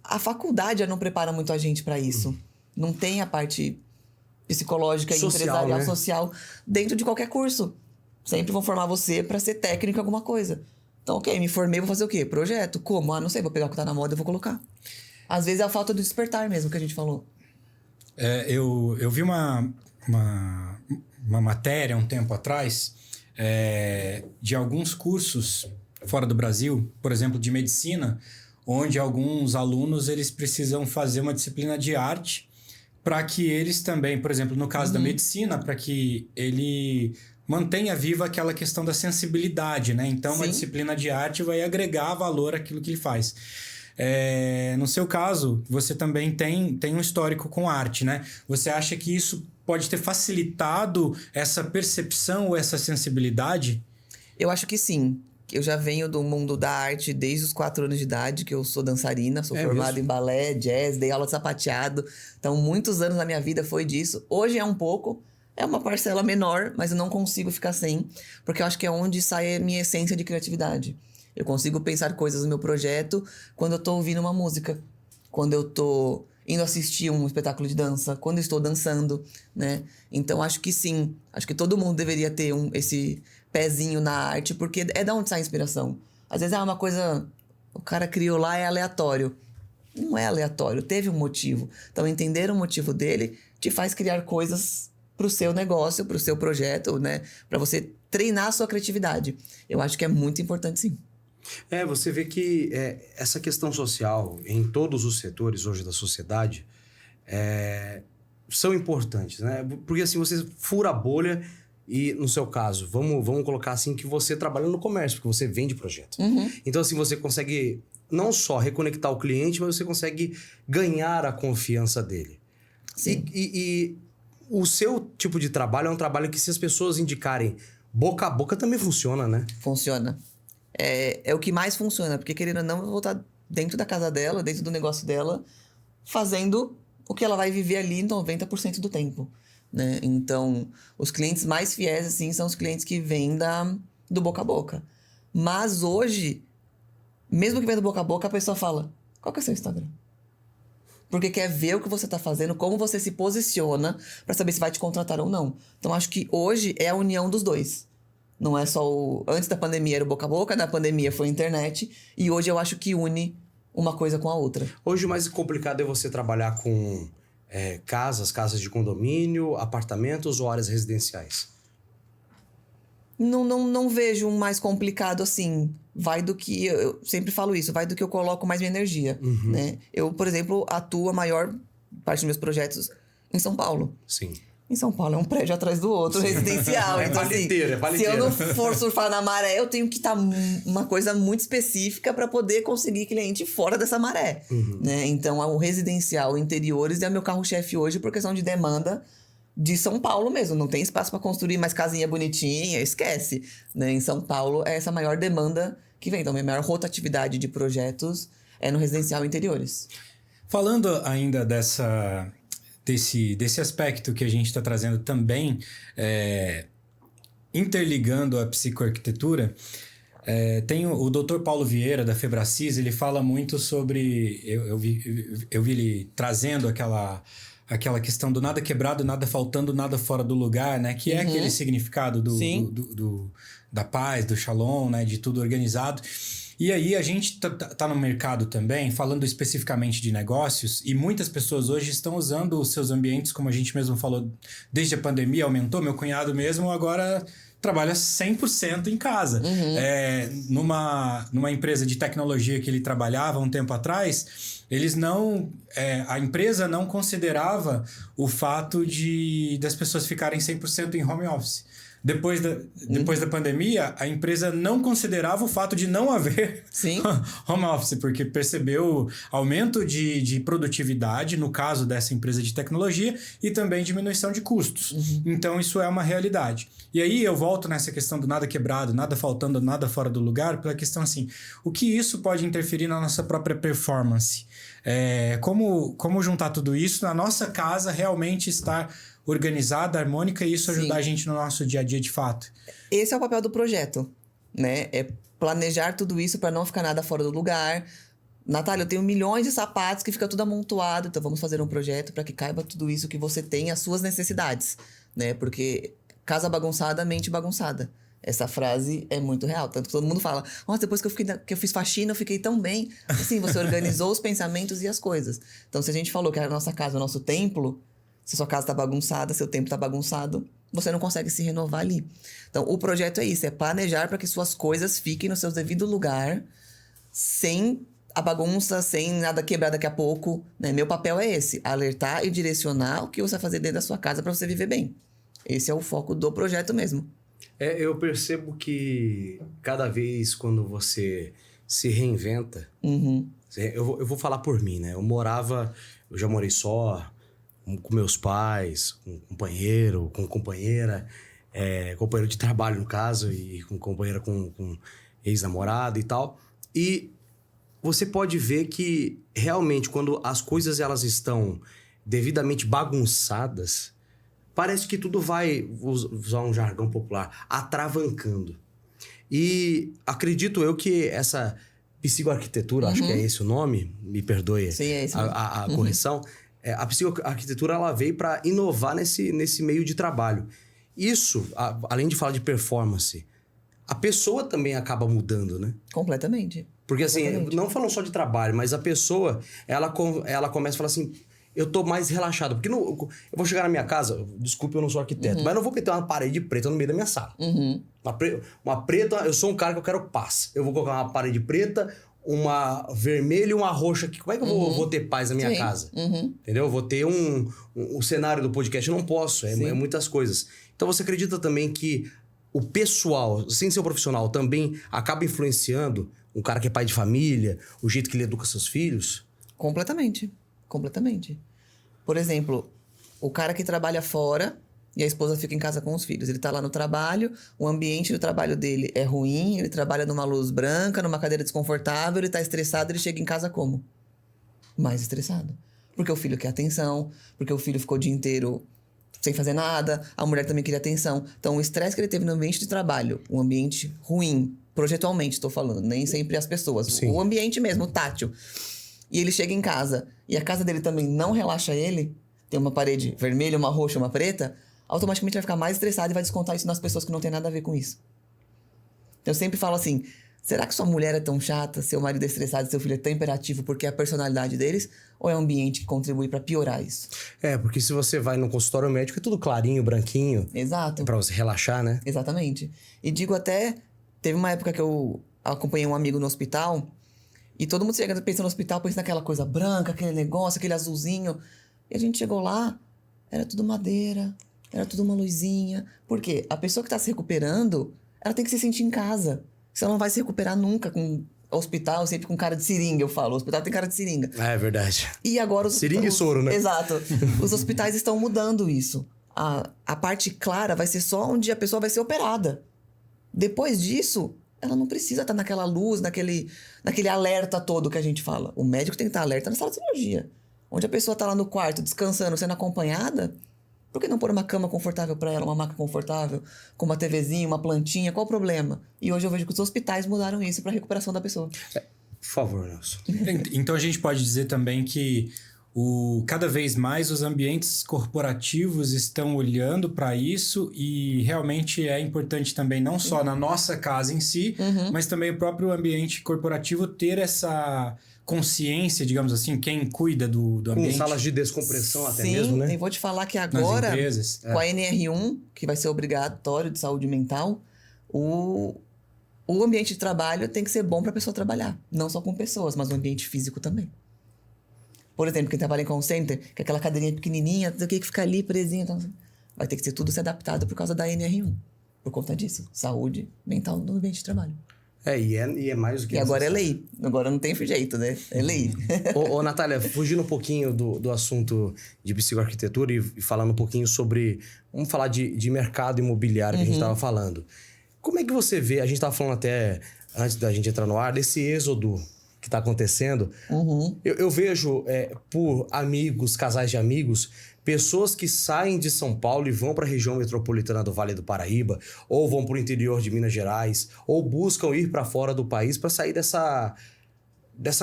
[SPEAKER 1] a faculdade não prepara muito a gente pra isso. Não tem a parte psicológica e
[SPEAKER 3] Social,
[SPEAKER 1] empresarial,
[SPEAKER 3] né?
[SPEAKER 1] social, dentro de qualquer curso. Sempre vão formar você pra ser técnico em alguma coisa. Então, ok, me formei, vou fazer o quê? Projeto. Como? Não sei, vou pegar o que tá na moda e vou colocar. Às vezes é a falta do despertar mesmo, que a gente falou.
[SPEAKER 2] Eu vi uma matéria um tempo atrás de alguns cursos fora do Brasil, por exemplo, de medicina, onde alguns alunos eles precisam fazer uma disciplina de arte para que eles também, por exemplo, no caso da medicina, para que ele mantenha viva aquela questão da sensibilidade, né? Então, uma disciplina de arte vai agregar valor àquilo que ele faz. No seu caso, você também tem um histórico com arte, né? Você acha que isso pode ter facilitado essa percepção ou essa sensibilidade?
[SPEAKER 1] Eu acho que sim. Eu já venho do mundo da arte desde os 4 anos de idade, que eu sou dançarina, sou formada em balé, jazz, dei aula de sapateado. Então, muitos anos da minha vida foi disso. Hoje é um pouco, é uma parcela menor, mas eu não consigo ficar sem, porque eu acho que é onde sai a minha essência de criatividade. Eu consigo pensar coisas no meu projeto quando eu tô ouvindo uma música, quando eu tô indo assistir um espetáculo de dança, quando eu estou dançando, né? Então, acho que sim. Acho que todo mundo deveria ter esse pezinho na arte, porque é da onde sai a inspiração. Às vezes é uma coisa... O cara criou lá, é aleatório. Não é aleatório, teve um motivo. Então, entender o motivo dele te faz criar coisas pro seu negócio, pro seu projeto, né? Pra você treinar a sua criatividade. Eu acho que é muito importante, sim.
[SPEAKER 3] Você vê que essa questão social em todos os setores hoje da sociedade são importantes, né? Porque assim, você fura a bolha e, no seu caso, vamos colocar assim que você trabalha no comércio, porque você vende projeto. Então, assim, você consegue não só reconectar o cliente, mas você consegue ganhar a confiança dele.
[SPEAKER 1] Sim.
[SPEAKER 3] E o seu tipo de trabalho é um trabalho que, se as pessoas indicarem boca a boca, também funciona, né?
[SPEAKER 1] Funciona. É o que mais funciona, porque querendo ou não, eu vou estar dentro da casa dela, dentro do negócio dela, fazendo o que ela vai viver ali 90% do tempo, né? Então, os clientes mais fiéis, assim, são os clientes que vêm do boca a boca. Mas hoje, mesmo que venha do boca a boca, a pessoa fala, qual que é o seu Instagram? Porque quer ver o que você tá fazendo, como você se posiciona, pra saber se vai te contratar ou não. Então, acho que hoje é a união dos dois. Não é só antes da pandemia era o boca a boca, na pandemia foi a internet. E hoje eu acho que une uma coisa com a outra.
[SPEAKER 3] Hoje o mais complicado é você trabalhar com casas de condomínio, apartamentos ou áreas residenciais?
[SPEAKER 1] Não vejo um mais complicado assim. Vai do que... Eu sempre falo isso. Vai do que eu coloco mais minha energia, né? Eu, por exemplo, atuo a maior parte dos meus projetos em São Paulo.
[SPEAKER 3] Sim.
[SPEAKER 1] Em São Paulo é um prédio atrás do outro, residencial. Então, assim, se eu não for surfar na maré, eu tenho que estar uma coisa muito específica para poder conseguir cliente fora dessa maré. Né? Então, o residencial, interiores, é meu carro-chefe hoje por questão de demanda de São Paulo mesmo. Não tem espaço para construir mais casinha bonitinha, esquece. Né? Em São Paulo, é essa maior demanda que vem. Então, minha maior rotatividade de projetos é no residencial interiores.
[SPEAKER 2] Falando ainda desse aspecto que a gente está trazendo também, interligando a psicoarquitetura, tem o Dr. Paulo Vieira, da Febracis, ele fala muito sobre... Eu vi ele trazendo aquela questão do nada quebrado, nada faltando, nada fora do lugar, né? Que é aquele significado da paz, do shalom, né? De tudo organizado. E aí a gente tá no mercado também, falando especificamente de negócios, e muitas pessoas hoje estão usando os seus ambientes, como a gente mesmo falou, desde a pandemia aumentou. Meu cunhado mesmo agora trabalha 100% em casa. Numa empresa de tecnologia que ele trabalhava um tempo atrás, a empresa não considerava o fato das pessoas ficarem 100% em home office. Depois da pandemia, a empresa não considerava o fato de não haver
[SPEAKER 1] Sim.
[SPEAKER 2] home office, porque percebeu aumento de produtividade, no caso dessa empresa de tecnologia, e também diminuição de custos. Então, isso é uma realidade. E aí, eu volto nessa questão do nada quebrado, nada faltando, nada fora do lugar, pela questão assim, o que isso pode interferir na nossa própria performance? Como juntar tudo isso na nossa casa realmente estar organizada, harmônica, e isso ajudar a gente no nosso dia a dia de fato.
[SPEAKER 1] Esse é o papel do projeto, né? É planejar tudo isso para não ficar nada fora do lugar. Natália, eu tenho milhões de sapatos que fica tudo amontoado, então vamos fazer um projeto para que caiba tudo isso que você tem, as suas necessidades, né? Porque casa bagunçada, mente bagunçada. Essa frase é muito real, tanto que todo mundo fala, nossa, depois que eu fiz faxina, eu fiquei tão bem. Assim, você organizou os pensamentos e as coisas. Então, se a gente falou que a nossa casa é o nosso templo, se sua casa tá bagunçada, seu tempo tá bagunçado, você não consegue se renovar ali. Então, o projeto é isso, é planejar para que suas coisas fiquem no seu devido lugar, sem a bagunça, sem nada quebrar daqui a pouco, né? Meu papel é esse, alertar e direcionar o que você vai fazer dentro da sua casa para você viver bem. Esse é o foco do projeto mesmo.
[SPEAKER 3] Eu percebo que cada vez quando você se reinventa, eu vou falar por mim, né? Eu já morei só, com meus pais, com companheiro, com companheira, companheiro de trabalho no caso, e com companheira com ex-namorado e tal. E você pode ver que realmente quando as coisas elas estão devidamente bagunçadas, parece que tudo vai, vou usar um jargão popular, atravancando. E acredito eu que essa psicoarquitetura, acho que é esse o nome, me perdoe.
[SPEAKER 1] Sim, é isso.
[SPEAKER 3] A correção. A psicoarquitetura ela veio para inovar nesse meio de trabalho. Isso, além de falar de performance, a pessoa também acaba mudando, né?
[SPEAKER 1] Completamente.
[SPEAKER 3] Porque assim, não falando só de trabalho, mas a pessoa, ela começa a falar assim, eu tô mais relaxado. Porque eu vou chegar na minha casa, desculpe, eu não sou arquiteto, mas eu não vou meter uma parede preta no meio da minha sala. Uma preta, eu sou um cara que eu quero paz. Eu vou colocar uma parede preta, uma vermelha e uma roxa aqui. Como é que eu vou ter paz na minha casa? Entendeu? Eu vou ter o cenário do podcast, eu não posso. É muitas coisas. Então você acredita também que o pessoal, sem ser o profissional, também acaba influenciando um cara que é pai de família, o jeito que ele educa seus filhos?
[SPEAKER 1] Completamente. Completamente. Por exemplo, o cara que trabalha fora e a esposa fica em casa com os filhos. Ele tá lá no trabalho, o ambiente do trabalho dele é ruim, ele trabalha numa luz branca, numa cadeira desconfortável, ele tá estressado, ele chega em casa como? Mais estressado. Porque o filho quer atenção, porque o filho ficou o dia inteiro sem fazer nada, a mulher também queria atenção. Então, o estresse que ele teve no ambiente de trabalho, um ambiente ruim, projetualmente estou falando, nem sempre as pessoas.
[SPEAKER 3] Sim.
[SPEAKER 1] O ambiente mesmo, o tátil. E ele chega em casa, e a casa dele também não relaxa ele, tem uma parede vermelha, uma roxa, uma preta, automaticamente vai ficar mais estressado e vai descontar isso nas pessoas que não tem nada a ver com isso. Eu sempre falo assim, será que sua mulher é tão chata, seu marido é estressado, seu filho é tão imperativo porque é a personalidade deles? Ou é o ambiente que contribui para piorar isso?
[SPEAKER 3] Porque se você vai no consultório médico, é tudo clarinho, branquinho.
[SPEAKER 1] Exato.
[SPEAKER 3] Pra você relaxar, né?
[SPEAKER 1] Exatamente. E digo até, teve uma época que eu acompanhei um amigo no hospital, e todo mundo chega pensando no hospital, pensa naquela coisa branca, aquele negócio, aquele azulzinho. E a gente chegou lá, era tudo madeira, era tudo uma luzinha. Por quê? A pessoa que tá se recuperando, ela tem que se sentir em casa. Senão ela não vai se recuperar nunca com hospital, sempre com cara de seringa, eu falo. O hospital tem cara de seringa.
[SPEAKER 3] É verdade.
[SPEAKER 1] E agora
[SPEAKER 3] Seringa e soro, né?
[SPEAKER 1] Exato. Os hospitais estão mudando isso. A parte clara vai ser só onde a pessoa vai ser operada. Depois disso, ela não precisa estar naquela luz, naquele alerta todo que a gente fala. O médico tem que estar alerta na sala de cirurgia. Onde a pessoa está lá no quarto, descansando, sendo acompanhada, por que não pôr uma cama confortável para ela, uma maca confortável, com uma TVzinha, uma plantinha? Qual o problema? E hoje eu vejo que os hospitais mudaram isso para a recuperação da pessoa.
[SPEAKER 3] Por favor, Nelson.
[SPEAKER 2] Então a gente pode dizer também que cada vez mais os ambientes corporativos estão olhando para isso, e realmente é importante também, não só na nossa casa em si, mas também o próprio ambiente corporativo ter essa consciência, digamos assim, quem cuida do ambiente.
[SPEAKER 3] Com salas de descompressão até
[SPEAKER 1] Sim,
[SPEAKER 3] mesmo, né?
[SPEAKER 1] Sim, e vou te falar que agora, com a NR1, que vai ser obrigatório de saúde mental, o ambiente de trabalho tem que ser bom para a pessoa trabalhar. Não só com pessoas, mas o ambiente físico também. Por exemplo, quem trabalha em call center, que é aquela cadeirinha pequenininha, tudo que fica ali presinho, então vai ter que ser tudo se adaptado por causa da NR1. por conta disso. Saúde mental no ambiente de trabalho.
[SPEAKER 3] E é mais do que
[SPEAKER 1] E agora é
[SPEAKER 3] necessário.
[SPEAKER 1] lei. Agora não tem jeito, né? É lei.
[SPEAKER 3] Ô, Natália, fugindo um pouquinho do assunto de psicoarquitetura e falando um pouquinho sobre... Vamos falar de mercado imobiliário que a gente estava falando. Como é que você vê... A gente estava falando até, antes da gente entrar no ar, desse êxodo que está acontecendo. Eu vejo, por amigos, casais de amigos, pessoas que saem de São Paulo e vão para a região metropolitana do Vale do Paraíba, ou vão para o interior de Minas Gerais, ou buscam ir para fora do país para sair dessa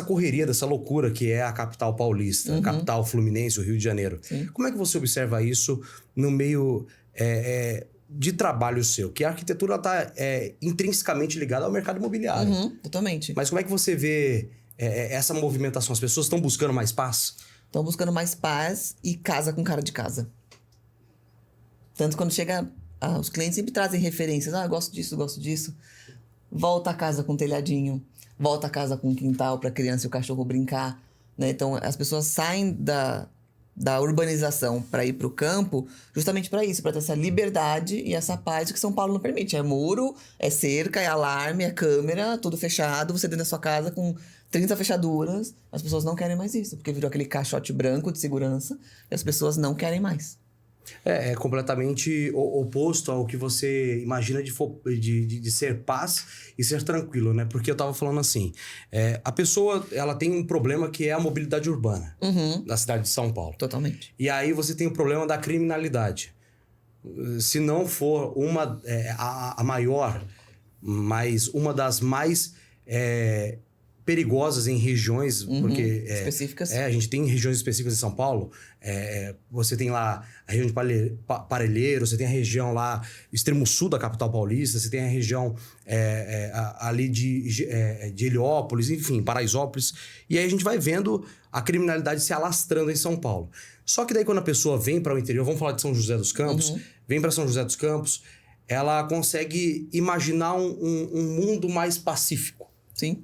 [SPEAKER 3] correria, dessa loucura que é a capital paulista, a capital fluminense, o Rio de Janeiro.
[SPEAKER 1] Sim.
[SPEAKER 3] Como é que você observa isso no meio de trabalho seu? Que a arquitetura está intrinsecamente ligada ao mercado imobiliário.
[SPEAKER 1] Totalmente.
[SPEAKER 3] Mas como é que você vê essa movimentação? As pessoas estão buscando mais paz?
[SPEAKER 1] Estão buscando mais paz e casa com cara de casa. Tanto quando chega... os clientes sempre trazem referências. Eu gosto disso. Volta a casa com telhadinho. Volta a casa com quintal para criança e o cachorro brincar. Né? Então, as pessoas saem da urbanização para ir para o campo justamente para isso. Para ter essa liberdade e essa paz que São Paulo não permite. É muro, é cerca, é alarme, é câmera, tudo fechado. Você dentro da sua casa com 30 fechaduras. As pessoas não querem mais isso. Porque virou aquele caixote branco de segurança. E as pessoas não querem mais.
[SPEAKER 3] É completamente oposto ao que você imagina de ser paz e ser tranquilo, né? Porque eu tava falando assim, a pessoa, ela tem um problema que é a mobilidade urbana da cidade de São Paulo.
[SPEAKER 1] Totalmente.
[SPEAKER 3] E aí você tem o problema da criminalidade. Se não for a maior, mas uma das mais perigosas em regiões, porque...
[SPEAKER 1] específicas.
[SPEAKER 3] A gente tem regiões específicas em São Paulo. Você tem lá a região de Parelheiros, você tem a região lá, extremo sul da capital paulista, você tem a região ali de Heliópolis, enfim, Paraisópolis. E aí a gente vai vendo a criminalidade se alastrando em São Paulo. Só que daí quando a pessoa vem para o interior, vamos falar de São José dos Campos, vem para São José dos Campos, ela consegue imaginar um mundo mais pacífico.
[SPEAKER 1] Sim.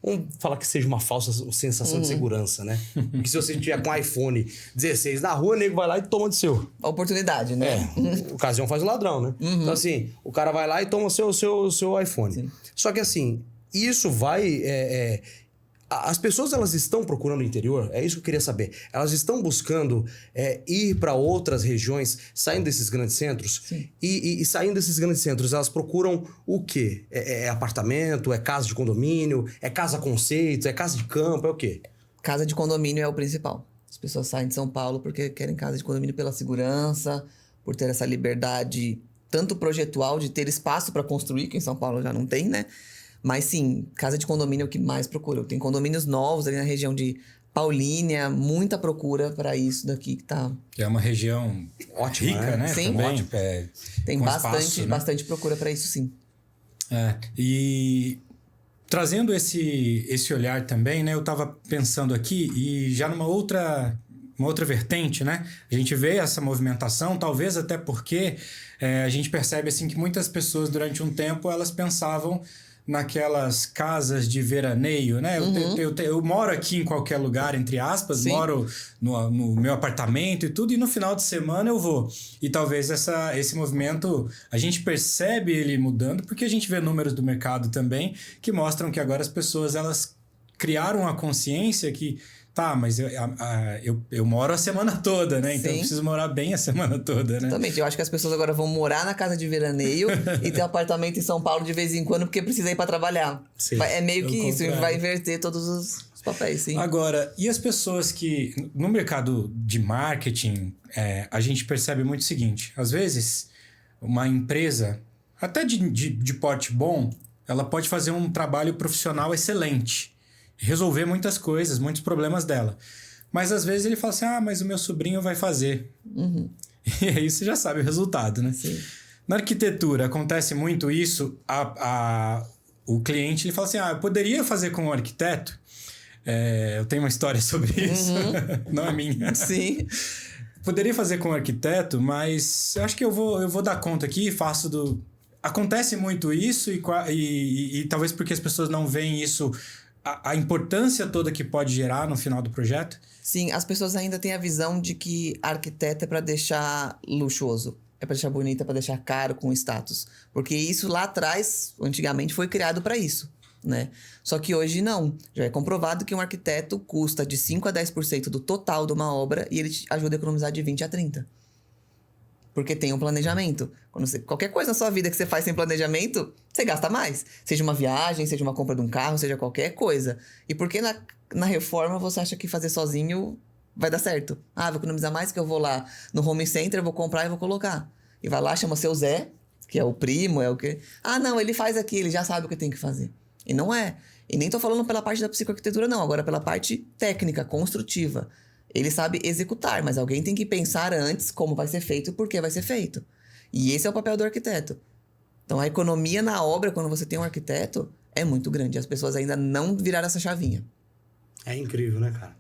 [SPEAKER 3] Vamos falar que seja uma falsa sensação de segurança, né? Porque se você tiver com iPhone 16 na rua, o nego vai lá e toma do seu.
[SPEAKER 1] A oportunidade, né?
[SPEAKER 3] Ocasião faz o ladrão, né? Então, assim, o cara vai lá e toma o seu iPhone.
[SPEAKER 1] Sim.
[SPEAKER 3] Só que, assim, isso vai... As pessoas, elas estão procurando o interior? É isso que eu queria saber. Elas estão buscando ir para outras regiões, saindo desses grandes centros?
[SPEAKER 1] Sim.
[SPEAKER 3] E saindo desses grandes centros, elas procuram o quê? É apartamento? É casa de condomínio? É casa conceito? É casa de campo? É o quê?
[SPEAKER 1] Casa de condomínio é o principal. As pessoas saem de São Paulo porque querem casa de condomínio pela segurança, por ter essa liberdade tanto projetual de ter espaço para construir, que em São Paulo já não tem, né? Mas sim, casa de condomínio é o que mais procura. Tem condomínios novos ali na região de Paulínia, muita procura para isso daqui que tá...
[SPEAKER 2] Que é uma região
[SPEAKER 3] ótima,
[SPEAKER 2] rica, né?
[SPEAKER 1] Sim.
[SPEAKER 2] Também,
[SPEAKER 1] Tem
[SPEAKER 2] com
[SPEAKER 1] bastante,
[SPEAKER 2] espaço, né?
[SPEAKER 1] bastante procura para isso, sim.
[SPEAKER 2] E trazendo esse olhar também, né? Eu estava pensando aqui e já numa outra vertente, né? A gente vê essa movimentação, talvez até porque a gente percebe assim que muitas pessoas durante um tempo elas pensavam naquelas casas de veraneio, né? Eu moro aqui em qualquer lugar, entre aspas,
[SPEAKER 1] Sim.
[SPEAKER 2] moro no meu apartamento e tudo, e no final de semana eu vou. E talvez esse movimento, a gente percebe ele mudando, porque a gente vê números do mercado também, que mostram que agora as pessoas, elas criaram a consciência que tá, mas eu moro a semana toda, né? Então
[SPEAKER 1] Sim.
[SPEAKER 2] eu preciso morar bem a semana toda, né?
[SPEAKER 1] Exatamente. Eu acho que as pessoas agora vão morar na casa de veraneio e ter apartamento em São Paulo de vez em quando porque precisa ir para trabalhar.
[SPEAKER 3] Sim.
[SPEAKER 1] É meio que
[SPEAKER 2] Pelo
[SPEAKER 1] isso,
[SPEAKER 2] contrário.
[SPEAKER 1] vai inverter todos os papéis, sim.
[SPEAKER 2] Agora, e as pessoas que... No mercado de marketing, a gente percebe muito o seguinte. Às vezes, uma empresa, até de porte bom, ela pode fazer um trabalho profissional excelente. Resolver muitas coisas, muitos problemas dela. Mas às vezes ele fala assim, mas o meu sobrinho vai fazer. E aí você já sabe o resultado, né?
[SPEAKER 1] Sim.
[SPEAKER 2] Na arquitetura acontece muito isso. O cliente ele fala assim, eu poderia fazer com um arquiteto? Eu tenho uma história sobre isso. Não é minha.
[SPEAKER 1] Sim.
[SPEAKER 2] Poderia fazer com um arquiteto, mas eu acho que eu vou dar conta aqui, faço do... Acontece muito isso e talvez porque as pessoas não veem isso... A importância toda que pode gerar no final do projeto?
[SPEAKER 1] Sim, as pessoas ainda têm a visão de que arquiteto é para deixar luxuoso. é pra deixar bonito, é pra deixar caro, com status. Porque isso lá atrás, antigamente, foi criado pra isso, né? Só que hoje não. Já é comprovado que um arquiteto custa de 5 a 10% do total de uma obra e ele te ajuda a economizar de 20 a 30%. Porque tem um planejamento. Qualquer coisa na sua vida que você faz sem planejamento, você gasta mais. Seja uma viagem, seja uma compra de um carro, seja qualquer coisa. E por que na reforma você acha que fazer sozinho vai dar certo? Ah, vou economizar mais que eu vou lá no home center, vou comprar e vou colocar. E vai lá, chama seu Zé, que é o primo, é o que... Ah, não, ele faz aqui, ele já sabe o que tem que fazer. E não é. E nem tô falando pela parte da psicoarquitetura, não. Agora pela parte técnica, construtiva. Ele sabe executar, mas alguém tem que pensar antes como vai ser feito e por que vai ser feito. E esse é o papel do arquiteto. Então, a economia na obra, quando você tem um arquiteto, é muito grande. As pessoas ainda não viraram essa chavinha.
[SPEAKER 3] É incrível, né, cara?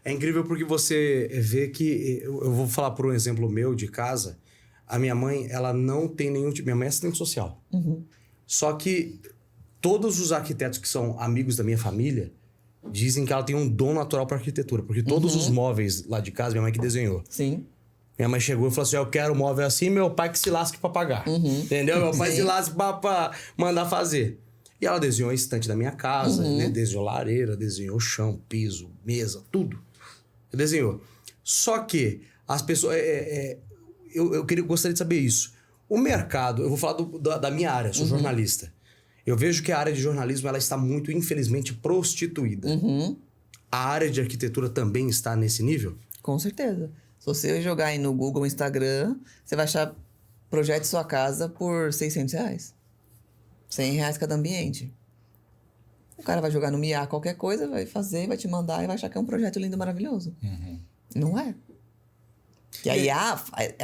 [SPEAKER 3] É incrível porque você vê que... Eu vou falar por um exemplo meu de casa. A minha mãe, ela não tem nenhum tipo... Minha mãe é assistente social.
[SPEAKER 1] Uhum.
[SPEAKER 3] Só que todos os arquitetos que são amigos da minha família dizem que ela tem um dom natural para arquitetura. Porque todos os móveis lá de casa, minha mãe que desenhou.
[SPEAKER 1] Sim.
[SPEAKER 3] Minha mãe chegou e falou assim, eu quero um móvel assim, meu pai que se lasque pra pagar. Entendeu? Meu pai se lasque pra mandar fazer. E ela desenhou a estante da minha casa, né? Desenhou lareira, desenhou chão, piso, mesa, tudo. Desenhou. Só que as pessoas... gostaria de saber isso. O mercado... Eu vou falar da minha área, sou jornalista. Eu vejo que a área de jornalismo ela está muito, infelizmente, prostituída. A área de arquitetura também está nesse nível?
[SPEAKER 1] Com certeza. Se você jogar aí no Google, Instagram, você vai achar projete sua casa por R$600. R$100 cada ambiente. O cara vai jogar no Mia qualquer coisa, vai fazer, vai te mandar e vai achar que é um projeto lindo e maravilhoso. Não é. E a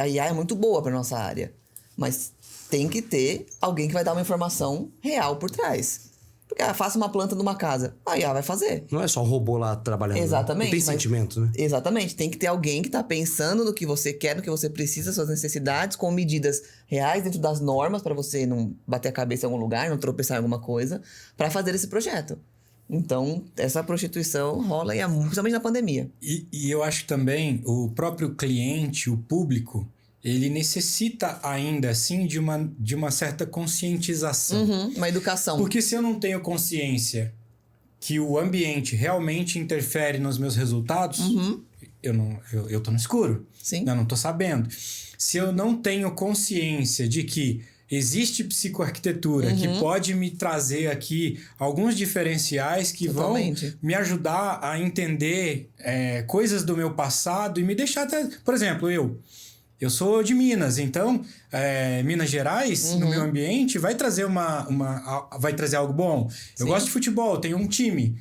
[SPEAKER 1] IA é muito boa para nossa área. Mas tem que ter alguém que vai dar uma informação real por trás. Porque faça uma planta numa casa. A IA vai fazer.
[SPEAKER 3] Não é só um robô lá trabalhando.
[SPEAKER 1] Exatamente.
[SPEAKER 3] Não tem sentimento, né?
[SPEAKER 1] Exatamente. Tem que ter alguém que tá pensando no que você quer, no que você precisa, suas necessidades, com medidas reais dentro das normas, para você não bater a cabeça em algum lugar, não tropeçar em alguma coisa, para fazer esse projeto. Então, essa prostituição rola, principalmente na pandemia.
[SPEAKER 2] E eu acho que também o próprio cliente, o público, ele necessita ainda, assim, de uma certa conscientização.
[SPEAKER 1] Uma educação.
[SPEAKER 2] Porque se eu não tenho consciência que o ambiente realmente interfere nos meus resultados, eu tô no escuro.
[SPEAKER 1] Sim.
[SPEAKER 2] Eu não tô sabendo. Se eu não tenho consciência de que existe psicoarquitetura que pode me trazer aqui alguns diferenciais que vão me ajudar a entender coisas do meu passado e me deixar até... Por exemplo, eu sou de Minas, então Minas Gerais, no meu ambiente, vai trazer vai trazer algo bom. Eu gosto de futebol, tenho um time.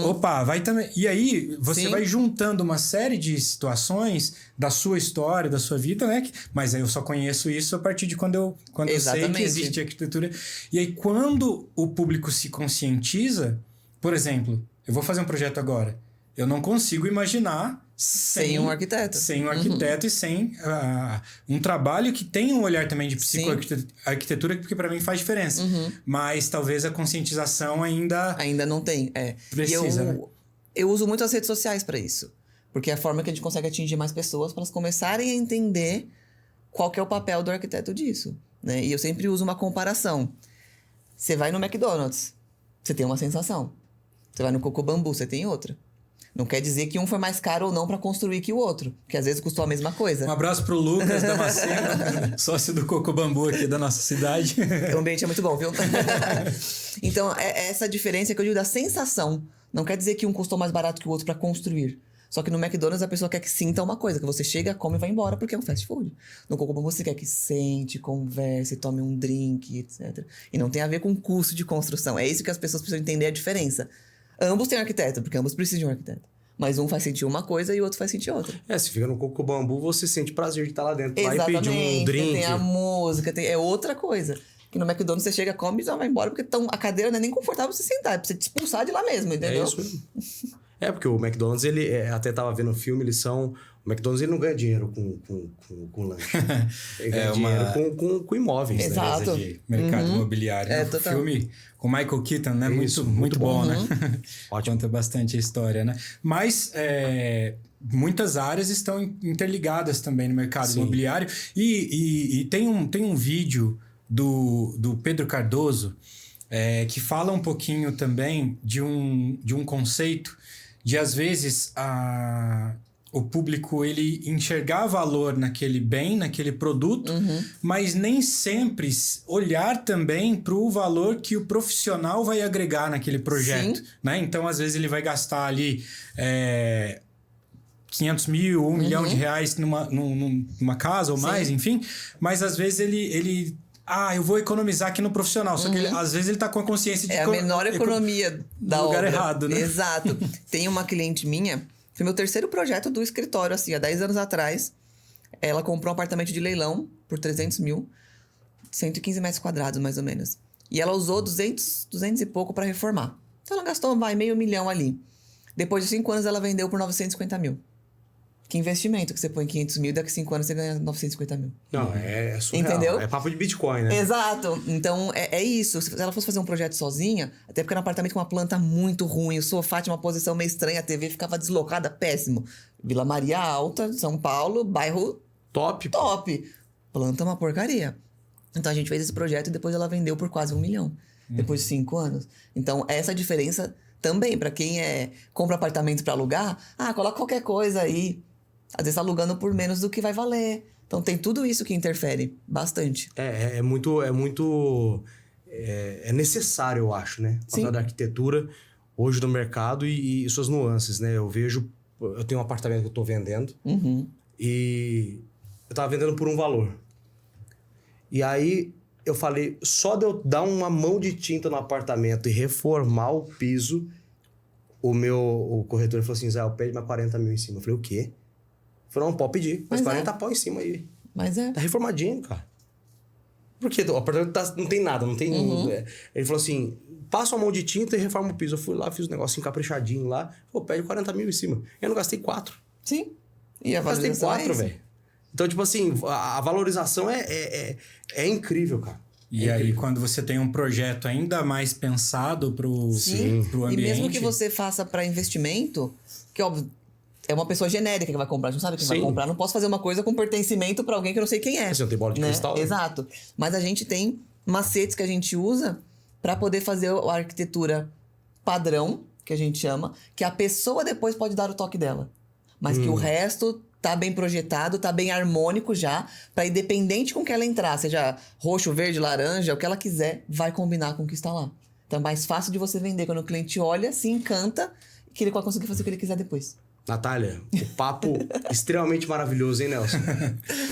[SPEAKER 2] Opa, vai também. E aí, você vai juntando uma série de situações da sua história, da sua vida, né? Mas aí eu só conheço isso a partir de quando eu sei que existe arquitetura. E aí, quando o público se conscientiza, por exemplo, eu vou fazer um projeto agora. Eu não consigo imaginar sem
[SPEAKER 1] um arquiteto.
[SPEAKER 2] Sem um arquiteto e sem um trabalho que tem um olhar também de psicoarquitetura, porque para mim faz diferença. Mas talvez a conscientização ainda
[SPEAKER 1] não tem.
[SPEAKER 2] Precisa, né?
[SPEAKER 1] Eu uso muito as redes sociais para isso. Porque é a forma que a gente consegue atingir mais pessoas para elas começarem a entender qual que é o papel do arquiteto disso. Né? E eu sempre uso uma comparação. Você vai no McDonald's, você tem uma sensação. Você vai no Coco Bambu, você tem outra. Não quer dizer que um foi mais caro ou não para construir que o outro. Porque às vezes custou a mesma coisa.
[SPEAKER 2] Um abraço pro Lucas Damasceno, sócio do Coco Bambu aqui da nossa cidade.
[SPEAKER 1] O ambiente é muito bom, viu? Então, é essa diferença que eu digo da sensação. Não quer dizer que um custou mais barato que o outro para construir. Só que no McDonald's a pessoa quer que sinta uma coisa. Que você chega, come e vai embora porque é um fast food. No Coco Bambu você quer que sente, converse, tome um drink, etc. E não tem a ver com custo de construção. É isso que as pessoas precisam entender a diferença. Ambos têm arquiteto, porque ambos precisam de um arquiteto. Mas um faz sentir uma coisa e o outro faz sentir outra.
[SPEAKER 3] Se fica no Coco Bambu, você sente prazer de estar lá dentro. Vai pedir um drink.
[SPEAKER 1] Tem a música, é outra coisa. Que no McDonald's você chega, come e já vai embora, porque a cadeira não é nem confortável pra você sentar. É pra você te expulsar de lá mesmo, entendeu?
[SPEAKER 3] É isso mesmo. É, porque o McDonald's, ele até tava vendo o filme, o McDonald's ele não ganha dinheiro com lanche. Ele ganha dinheiro com imóveis.
[SPEAKER 1] Exato.
[SPEAKER 3] Né?
[SPEAKER 2] De mercado imobiliário.
[SPEAKER 1] É,
[SPEAKER 2] O
[SPEAKER 1] total.
[SPEAKER 2] filme com Michael Keaton, né?
[SPEAKER 3] Isso,
[SPEAKER 2] muito bom, né?
[SPEAKER 3] Ótimo.
[SPEAKER 2] Conta bastante a história, né? Mas muitas áreas estão interligadas também no mercado imobiliário. E tem um vídeo do Pedro Cardoso que fala um pouquinho também de um conceito de, às vezes, o público ele enxergar valor naquele bem, naquele produto, mas nem sempre olhar também para o valor que o profissional vai agregar naquele projeto. Né? Então, às vezes, ele vai gastar ali 500 mil, 1 milhão de reais numa casa ou mais, enfim. Mas, às vezes, ele eu vou economizar aqui no profissional. Só que às vezes ele tá com a consciência de...
[SPEAKER 1] É a menor economia da
[SPEAKER 2] lugar
[SPEAKER 1] obra.
[SPEAKER 2] errado, né?
[SPEAKER 1] Exato. Tem uma cliente minha, foi meu terceiro projeto do escritório, assim, há 10 anos atrás. Ela comprou um apartamento de leilão por 300 mil, 115 metros quadrados, mais ou menos. E ela usou 200 e pouco para reformar. Então ela gastou, meio milhão ali. Depois de 5 anos, ela vendeu por 950 mil. Que investimento que você põe 500 mil e daqui a 5 anos você ganha 950 mil.
[SPEAKER 3] Não, é surreal.
[SPEAKER 1] Entendeu?
[SPEAKER 3] É papo de Bitcoin, né?
[SPEAKER 1] Exato. Então, é isso. Se ela fosse fazer um projeto sozinha, até porque era um apartamento com uma planta muito ruim, o sofá tinha uma posição meio estranha, a TV ficava deslocada, péssimo. Vila Maria Alta, São Paulo, bairro
[SPEAKER 3] Top.
[SPEAKER 1] Planta uma porcaria. Então, a gente fez esse projeto e depois ela vendeu por quase 1 milhão. Depois de 5 anos. Então, essa diferença também, para quem compra apartamento para alugar, coloca qualquer coisa aí. Às vezes tá alugando por menos do que vai valer. Então tem tudo isso que interfere bastante.
[SPEAKER 3] É necessário, eu acho, né? O papel da arquitetura hoje no mercado e suas nuances, né? Eu tenho um apartamento que eu tô vendendo e eu tava vendendo por um valor. E aí eu falei, só de eu dar uma mão de tinta no apartamento e reformar o piso, o corretor falou assim, Zé, eu pede mais 40 mil em cima. Eu falei, o quê? Falou, não, pode pedir. Mas 40 pau em cima aí.
[SPEAKER 1] Mas
[SPEAKER 3] Tá reformadinho, cara. Porque o apartamento não tem nada, não tem... Ele falou assim, passa uma mão de tinta e reforma o piso. Eu fui lá, fiz um negocinho caprichadinho lá. Pô, pede 40 mil em cima. Eu não gastei 4.
[SPEAKER 1] Sim. E a
[SPEAKER 3] Gastei
[SPEAKER 1] valorização
[SPEAKER 3] 4, velho. Então, tipo assim, a valorização é incrível, cara.
[SPEAKER 2] E aí, quando você tem um projeto ainda mais pensado pro ambiente...
[SPEAKER 1] E mesmo que você faça para investimento, que óbvio, é uma pessoa genérica que vai comprar, a gente não sabe quem vai comprar. Não posso fazer uma coisa com pertencimento para alguém que eu não sei quem é.
[SPEAKER 3] Você não tem bola de cristal. Né?
[SPEAKER 1] Exato. Mas a gente tem macetes que a gente usa para poder fazer a arquitetura padrão, que a gente chama, que a pessoa depois pode dar o toque dela. Mas que o resto tá bem projetado, tá bem harmônico já, para independente com que ela entrar, seja roxo, verde, laranja, o que ela quiser, vai combinar com o que está lá. Então é mais fácil de você vender quando o cliente olha, se encanta, que ele vai conseguir fazer o que ele quiser depois.
[SPEAKER 3] Natália, o papo extremamente maravilhoso, hein, Nelson?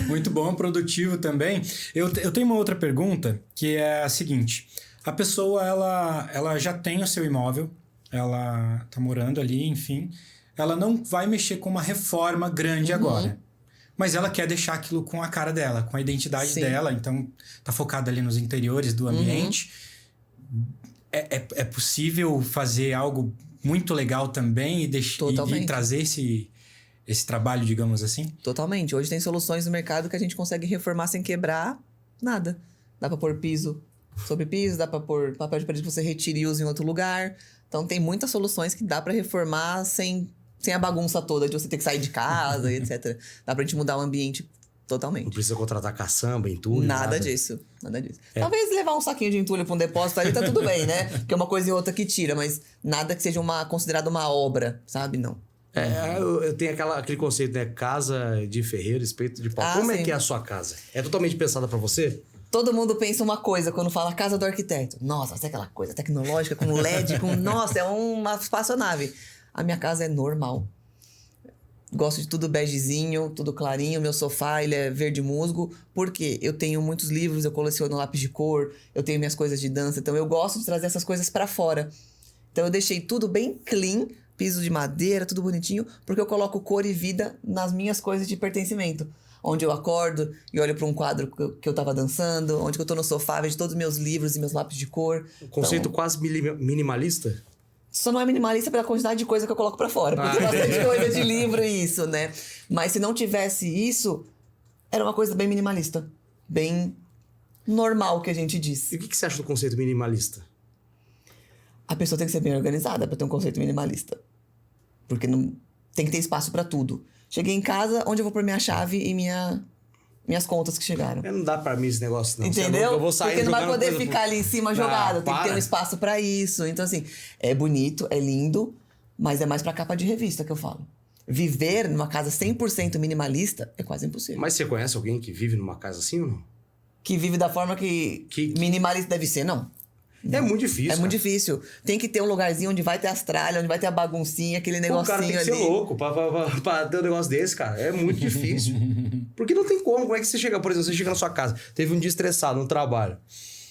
[SPEAKER 2] Muito bom, produtivo também. Eu tenho uma outra pergunta, que é a seguinte. A pessoa, ela já tem o seu imóvel, ela tá morando ali, enfim. Ela não vai mexer com uma reforma grande agora. Mas ela quer deixar aquilo com a cara dela, com a identidade dela. Então, tá focada ali nos interiores do ambiente. É possível fazer algo muito legal também e trazer esse trabalho, digamos assim?
[SPEAKER 1] Totalmente. Hoje tem soluções no mercado que a gente consegue reformar sem quebrar nada. Dá pra pôr piso sobre piso, dá pra pôr papel de parede que você retire e use em outro lugar. Então tem muitas soluções que dá pra reformar sem a bagunça toda de você ter que sair de casa e etc. Dá pra gente mudar o ambiente totalmente.
[SPEAKER 3] Não precisa contratar caçamba, entulho,
[SPEAKER 1] nada disso. Talvez levar um saquinho de entulho pra um depósito ali tá tudo bem, né? Porque é uma coisa e outra que tira, mas nada que seja considerado uma obra, sabe? Não.
[SPEAKER 3] Eu tenho aquele conceito, né? Casa de ferreiro, espeto de pau. Como é que é a sua casa? É totalmente pensada pra você?
[SPEAKER 1] Todo mundo pensa uma coisa quando fala casa do arquiteto. Nossa, é aquela coisa tecnológica, com LED, Nossa, é uma espaçonave. A minha casa é normal. Gosto de tudo begezinho, tudo clarinho. Meu sofá, ele é verde musgo. Por quê? Eu tenho muitos livros, eu coleciono lápis de cor, eu tenho minhas coisas de dança. Então, eu gosto de trazer essas coisas pra fora. Então, eu deixei tudo bem clean, piso de madeira, tudo bonitinho, porque eu coloco cor e vida nas minhas coisas de pertencimento. Onde eu acordo e olho pra um quadro que eu tava dançando, onde eu tô no sofá, vejo todos os meus livros e meus lápis de cor.
[SPEAKER 3] O conceito quase minimalista?
[SPEAKER 1] Só não é minimalista pela quantidade de coisa que eu coloco pra fora. Porque tem bastante coisa de livro e isso, né? Mas se não tivesse isso, era uma coisa bem minimalista. Bem normal, que a gente diz.
[SPEAKER 3] E o que você acha do conceito minimalista?
[SPEAKER 1] A pessoa tem que ser bem organizada pra ter um conceito minimalista. Porque não tem que ter espaço pra tudo. Cheguei em casa, onde eu vou pôr minha chave e minhas contas que chegaram.
[SPEAKER 3] Não dá pra mim esse negócio, não.
[SPEAKER 1] Entendeu?
[SPEAKER 3] Eu vou sair
[SPEAKER 1] porque não vai
[SPEAKER 3] jogando
[SPEAKER 1] poder
[SPEAKER 3] coisa
[SPEAKER 1] ficar ali em cima jogado. Tem que ter um espaço pra isso. Então, assim, é bonito, é lindo, mas é mais pra capa de revista que eu falo. Viver numa casa 100% minimalista é quase impossível.
[SPEAKER 3] Mas você conhece alguém que vive numa casa assim ou não?
[SPEAKER 1] Que vive da forma que minimalista deve ser, não.
[SPEAKER 3] É muito difícil.
[SPEAKER 1] É muito difícil. Tem que ter um lugarzinho onde vai ter as tralhas, onde vai ter a baguncinha, aquele negocinho
[SPEAKER 3] O cara tem que
[SPEAKER 1] ali.
[SPEAKER 3] ser louco pra ter um negócio desse, cara. É muito difícil. Porque não tem como. Como é que você chega, por exemplo, você chega na sua casa, teve um dia estressado no trabalho.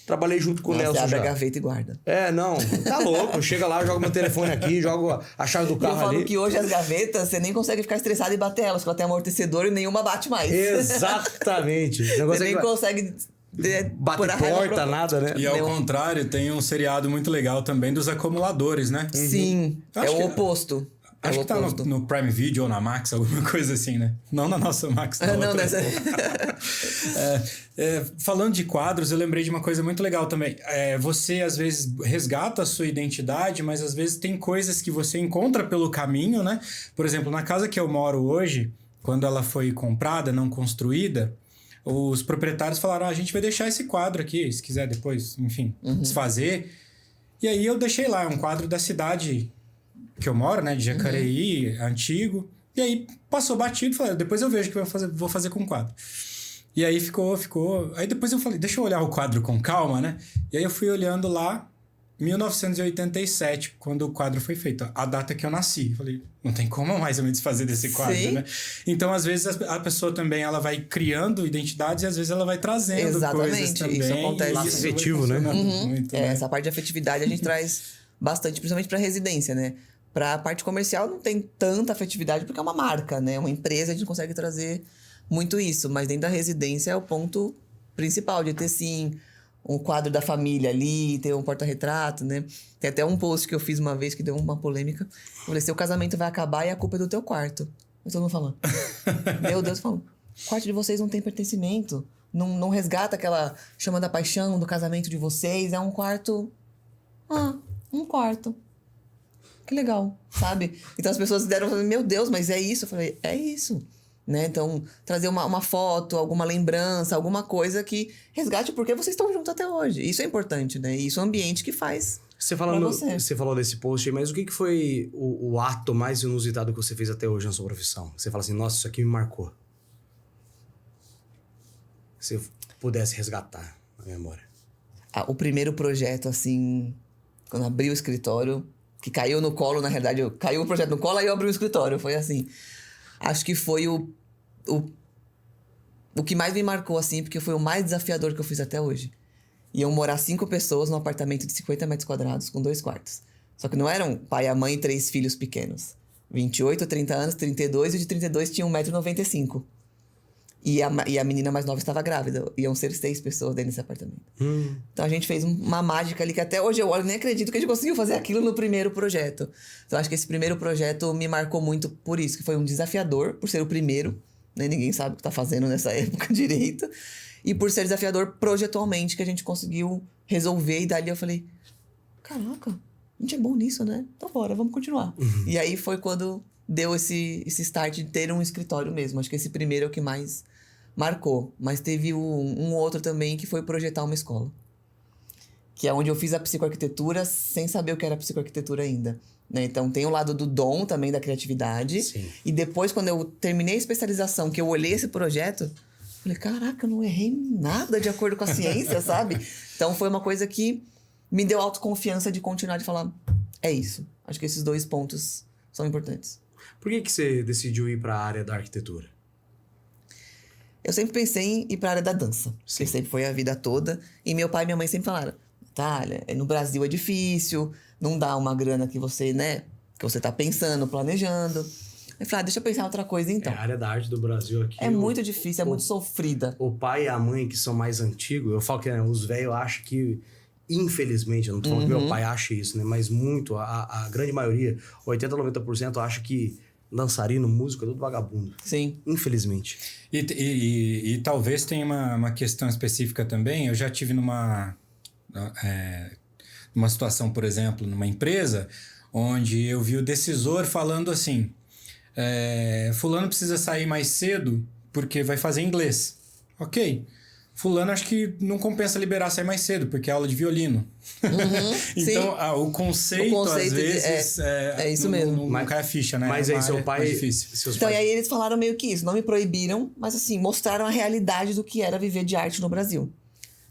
[SPEAKER 3] Trabalhei junto com o Nelson.
[SPEAKER 1] Você abre
[SPEAKER 3] já.
[SPEAKER 1] a gaveta e guarda.
[SPEAKER 3] Não, tá louco. Chega lá, joga meu telefone aqui, joga a chave do carro
[SPEAKER 1] eu falo
[SPEAKER 3] ali.
[SPEAKER 1] que hoje as gavetas, você nem consegue ficar estressado e bater elas, porque ela tem amortecedor e nenhuma bate mais.
[SPEAKER 3] Exatamente.
[SPEAKER 1] Você nem consegue
[SPEAKER 3] bater porta, nada, né?
[SPEAKER 2] E ao contrário, tem um seriado muito legal também dos acumuladores, né?
[SPEAKER 1] Sim, é o oposto.
[SPEAKER 2] Acho que tá no Prime Video ou na Max, alguma coisa assim, né? Não na nossa Max.
[SPEAKER 1] Não, nessa...
[SPEAKER 2] falando de quadros, eu lembrei de uma coisa muito legal também. Você, às vezes, resgata a sua identidade, mas às vezes tem coisas que você encontra pelo caminho, né? Por exemplo, na casa que eu moro hoje, quando ela foi comprada, não construída, os proprietários falaram, a gente vai deixar esse quadro aqui, se quiser depois, enfim, desfazer. E aí eu deixei lá, um quadro da cidade que eu moro, né, de Jacareí, antigo. E aí passou batido, falei, depois eu vejo o que eu vou fazer com o quadro. E aí ficou. Aí depois eu falei, deixa eu olhar o quadro com calma, né? E aí eu fui olhando lá, 1987, quando o quadro foi feito, a data que eu nasci. Falei, não tem como mais eu me desfazer desse quadro, né? Então, às vezes, a pessoa também ela vai criando identidades e às vezes ela vai trazendo coisas também.
[SPEAKER 1] Isso acontece.
[SPEAKER 3] Laço afetivo, né?
[SPEAKER 1] Muito, né? Essa parte de afetividade a gente traz bastante, principalmente pra residência, né? Pra parte comercial não tem tanta afetividade porque é uma marca, né? Uma empresa, a gente consegue trazer muito isso. Mas dentro da residência é o ponto principal de ter, sim, um quadro da família ali, ter um porta-retrato, né? Tem até um post que eu fiz uma vez que deu uma polêmica. Eu falei, seu casamento vai acabar e a culpa é do teu quarto. Eu todo mundo falando. Meu Deus, falando. O quarto de vocês não tem pertencimento. Não resgata aquela chama da paixão do casamento de vocês. É um quarto... um quarto. Que legal, sabe? Então as pessoas deram, meu Deus, mas é isso? Eu falei, é isso. Né? Então, trazer uma foto, alguma lembrança, alguma coisa que resgate porque vocês estão juntos até hoje. Isso é importante, né? Isso é o ambiente que faz. Você
[SPEAKER 3] falou desse post aí, mas o que foi o ato mais inusitado que você fez até hoje na sua profissão? Você fala assim, nossa, isso aqui me marcou. Se pudesse resgatar na memória.
[SPEAKER 1] O primeiro projeto, assim, quando abri o escritório, que caiu no colo, na realidade, caiu o projeto no colo, aí eu abri o escritório, foi assim. Acho que foi o que mais me marcou, assim, porque foi o mais desafiador que eu fiz até hoje. Iam morar 5 pessoas num apartamento de 50 metros quadrados, com 2 quartos. Só que não eram pai, a mãe e 3 filhos pequenos. 28, 30 anos, 32, e o de 32 tinha 1,95 m. E a menina mais nova estava grávida. Iam ser 6 pessoas dentro desse apartamento. Então a gente fez uma mágica ali que até hoje eu olho e nem acredito que a gente conseguiu fazer aquilo no primeiro projeto. Então acho que esse primeiro projeto me marcou muito por isso, que foi um desafiador, por ser o primeiro. Né? Ninguém sabe o que tá fazendo nessa época direito. E por ser desafiador projetualmente, que a gente conseguiu resolver. E dali eu falei, caraca, a gente é bom nisso, né? Então bora, vamos continuar. E aí foi quando deu esse start de ter um escritório mesmo. Acho que esse primeiro é o que mais marcou. Mas teve um outro também que foi projetar uma escola. Que é onde eu fiz a psicoarquitetura sem saber o que era psicoarquitetura ainda. Né? Então tem o lado do dom também, da criatividade.
[SPEAKER 3] Sim. E
[SPEAKER 1] depois, quando eu terminei a especialização, que eu olhei esse projeto, falei, caraca, eu não errei nada de acordo com a ciência, sabe? Então foi uma coisa que me deu autoconfiança de continuar, de falar, é isso. Acho que esses 2 pontos são importantes.
[SPEAKER 3] Por que você decidiu ir para a área da arquitetura?
[SPEAKER 1] Eu sempre pensei em ir para a área da dança.
[SPEAKER 3] Sim.
[SPEAKER 1] Que sempre foi a vida toda. E meu pai e minha mãe sempre falaram, Natália, no Brasil é difícil, não dá uma grana que você, né, que você tá pensando, planejando. Eu falei, deixa eu pensar em outra coisa então.
[SPEAKER 3] A área da arte do Brasil aqui...
[SPEAKER 1] É muito difícil, é muito sofrida.
[SPEAKER 3] O pai e a mãe, que são mais antigos, eu falo que os velhos acham que infelizmente, eu não tô falando que meu pai acha isso, né? Mas muito, a grande maioria, 80%, 90% acha que dançarino, músico é tudo vagabundo.
[SPEAKER 1] Sim.
[SPEAKER 3] Infelizmente.
[SPEAKER 2] E talvez tenha uma questão específica também. Eu já tive numa situação, por exemplo, numa empresa, onde eu vi o decisor falando assim: fulano precisa sair mais cedo porque vai fazer inglês. Ok. Fulano acho que não compensa liberar sair mais cedo, porque é aula de violino. Então, o conceito às vezes...
[SPEAKER 1] É isso mesmo.
[SPEAKER 2] Não cai a ficha, né?
[SPEAKER 3] Mas aí seu pai...
[SPEAKER 1] Então, e aí eles falaram meio que isso. Não me proibiram, mas assim, mostraram a realidade do que era viver de arte no Brasil.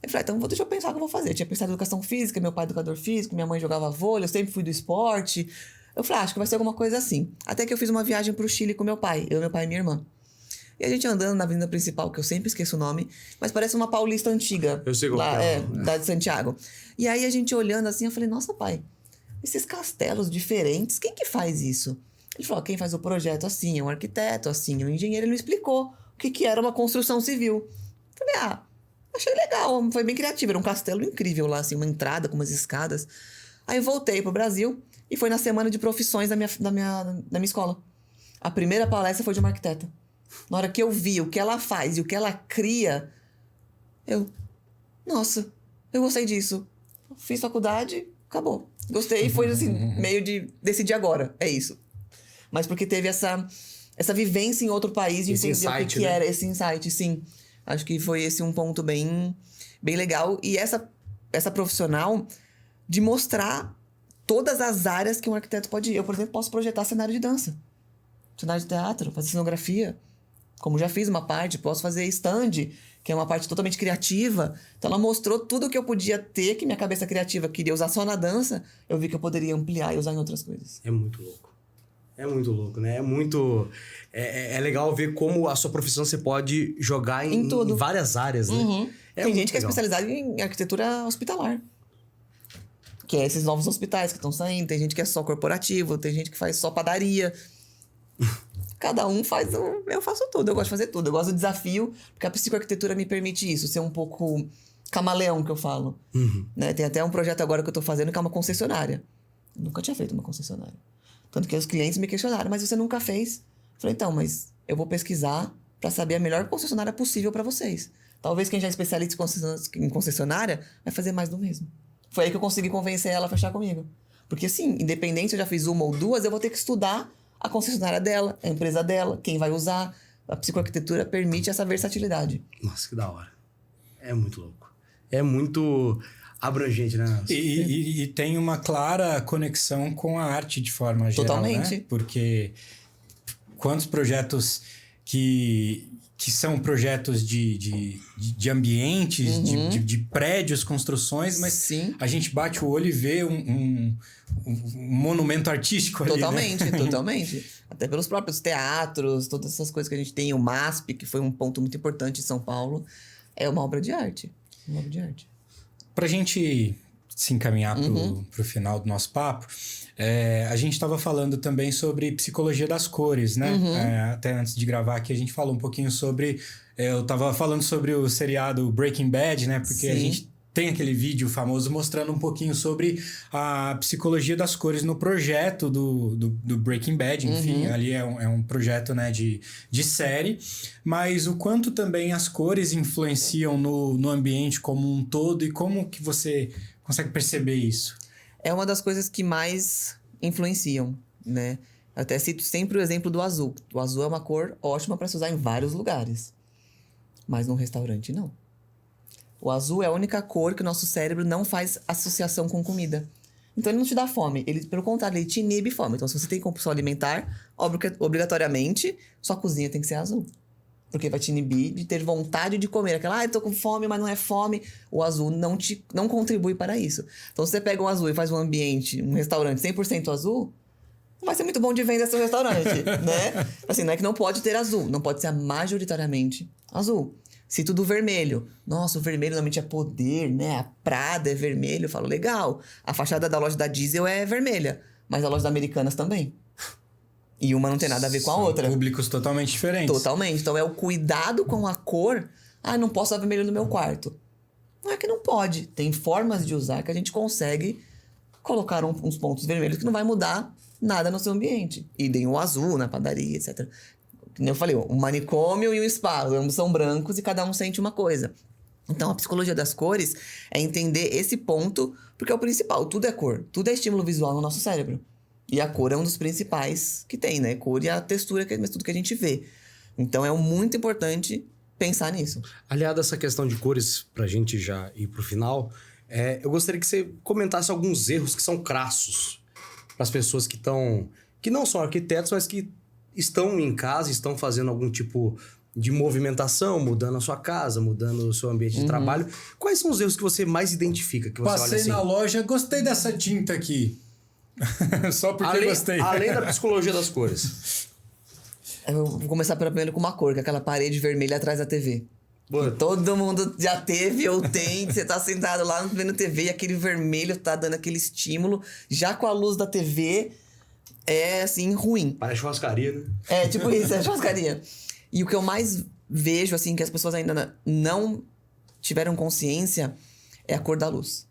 [SPEAKER 1] Eu falei, então deixa eu pensar o que eu vou fazer. Eu tinha pensado em educação física, meu pai é educador físico, minha mãe jogava vôlei, eu sempre fui do esporte. Eu falei, acho que vai ser alguma coisa assim. Até que eu fiz uma viagem pro Chile com meu pai, meu pai e minha irmã. E a gente andando na avenida principal, que eu sempre esqueço o nome, mas parece uma paulista antiga.
[SPEAKER 3] Eu sei qual
[SPEAKER 1] lá,
[SPEAKER 3] é.
[SPEAKER 1] Da de Santiago. E aí a gente olhando assim, eu falei, nossa, pai, esses castelos diferentes, quem que faz isso? Ele falou, quem faz o projeto assim, é um arquiteto, assim, é um engenheiro. Ele me explicou o que era uma construção civil. Eu falei, achei legal, foi bem criativo. Era um castelo incrível lá, assim, uma entrada com umas escadas. Aí eu voltei pro Brasil e foi na semana de profissões da minha escola. A primeira palestra foi de uma arquiteta. Na hora que eu vi o que ela faz e o que ela cria, nossa, eu gostei disso. Fiz faculdade, acabou. Gostei, foi assim, meio de decidir agora, é isso. Mas porque teve essa vivência em outro país de
[SPEAKER 3] esse
[SPEAKER 1] entender
[SPEAKER 3] insight,
[SPEAKER 1] o que
[SPEAKER 3] né?
[SPEAKER 1] era esse insight, sim. Acho que foi esse um ponto bem legal. E essa profissional de mostrar todas as áreas que um arquiteto pode ir. Eu, por exemplo, posso projetar cenário de dança, cenário de teatro, fazer cenografia. Como já fiz uma parte, posso fazer stand, que é uma parte totalmente criativa. Então ela mostrou tudo que eu podia ter, que minha cabeça criativa queria usar só na dança, eu vi que eu poderia ampliar e usar em outras coisas.
[SPEAKER 3] É muito louco. É muito louco, né? É muito... É legal ver como a sua profissão você pode jogar em várias áreas, né?
[SPEAKER 1] Tem gente que é especializada em arquitetura hospitalar. Que é esses novos hospitais que estão saindo. Tem gente que é só corporativo, tem gente que faz só padaria. Cada um faz eu faço tudo, eu gosto de fazer tudo. Eu gosto do desafio, porque a psicoarquitetura me permite isso, ser um pouco camaleão, que eu falo. Né? Tem até um projeto agora que eu tô fazendo que é uma concessionária. Eu nunca tinha feito uma concessionária. Tanto que os clientes me questionaram, mas você nunca fez? Eu falei, então, mas eu vou pesquisar para saber a melhor concessionária possível para vocês. Talvez quem já é especialista em concessionária vai fazer mais do mesmo. Foi aí que eu consegui convencer ela a fechar comigo. Porque assim, independente se eu já fiz uma ou duas, eu vou ter que estudar a concessionária dela, a empresa dela, quem vai usar. A psicoarquitetura permite essa versatilidade.
[SPEAKER 3] Nossa, que da hora. É muito louco. É muito abrangente, né?
[SPEAKER 2] E tem uma clara conexão com a arte de forma geral,
[SPEAKER 1] totalmente,
[SPEAKER 2] né? Porque quantos projetos que são projetos de ambientes, de prédios, construções, mas
[SPEAKER 1] sim,
[SPEAKER 2] a gente bate o olho e vê um monumento artístico ali,
[SPEAKER 1] totalmente,
[SPEAKER 2] né?
[SPEAKER 1] totalmente. Até pelos próprios teatros, todas essas coisas que a gente tem. O MASP, que foi um ponto muito importante em São Paulo, é uma obra de arte. Uma obra de arte.
[SPEAKER 2] Pra gente se encaminhar pro final do nosso papo, a gente estava falando também sobre psicologia das cores, né? Até antes de gravar aqui, a gente falou um pouquinho sobre... eu estava falando sobre o seriado Breaking Bad, né? Porque a gente tem aquele vídeo famoso mostrando um pouquinho sobre a psicologia das cores no projeto do Breaking Bad. Enfim, ali é um projeto, né, de série. Mas o quanto também as cores influenciam no ambiente como um todo e como que você consegue perceber isso?
[SPEAKER 1] É uma das coisas que mais influenciam, né? Eu até cito sempre o exemplo do azul. O azul é uma cor ótima para se usar em vários lugares. Mas num restaurante, não. O azul é a única cor que o nosso cérebro não faz associação com comida. Então ele não te dá fome. Ele, pelo contrário, ele te inibe fome. Então se você tem compulsão alimentar, obrigatoriamente, sua cozinha tem que ser azul. Porque vai te inibir de ter vontade de comer. Aquela, eu tô com fome, mas não é fome. O azul não contribui para isso. Então se você pega um azul e faz um ambiente, um restaurante 100% azul, não vai ser muito bom de vender seu restaurante, né? Assim, não é que não pode ter azul. Não pode ser majoritariamente azul. Cito do vermelho. Nossa, o vermelho normalmente é poder, né? A Prada é vermelho. Eu falo, legal. A fachada da loja da Diesel é vermelha. Mas a loja da Americanas também. E uma não tem nada a ver com a outra.
[SPEAKER 2] São públicos totalmente diferentes.
[SPEAKER 1] Totalmente. Então é o cuidado com a cor. Ah, não posso usar vermelho no meu quarto. Não é que não pode. Tem formas de usar que a gente consegue colocar uns pontos vermelhos que não vai mudar nada no seu ambiente. Idem o azul na padaria, etc. Como eu falei, um manicômio e um spa, ambos são brancos e cada um sente uma coisa. Então, a psicologia das cores é entender esse ponto, porque é o principal. Tudo é cor, tudo é estímulo visual no nosso cérebro. E a cor é um dos principais que tem, né? Cor e a textura, mas tudo que a gente vê. Então, é muito importante pensar nisso.
[SPEAKER 3] Aliado a essa questão de cores, pra gente já ir pro final, eu gostaria que você comentasse alguns erros que são crassos para as pessoas que não são arquitetos, mas que estão em casa, estão fazendo algum tipo de movimentação, mudando a sua casa, mudando o seu ambiente de trabalho. Quais são os erros que você mais identifica? Que você
[SPEAKER 2] Passei
[SPEAKER 3] olha assim,
[SPEAKER 2] na loja, gostei dessa tinta aqui. Só porque gostei.
[SPEAKER 3] Além da psicologia das cores.
[SPEAKER 1] Eu vou começar primeiro com uma cor, que é aquela parede vermelha atrás da TV.
[SPEAKER 3] Boa.
[SPEAKER 1] Todo mundo já teve ou tem, você tá sentado lá vendo TV e aquele vermelho tá dando aquele estímulo. Já com a luz da TV, é assim, ruim.
[SPEAKER 3] Parece churrascaria, né?
[SPEAKER 1] É, tipo isso, é churrascaria. E o que eu mais vejo, assim, que as pessoas ainda não tiveram consciência, é a cor da luz.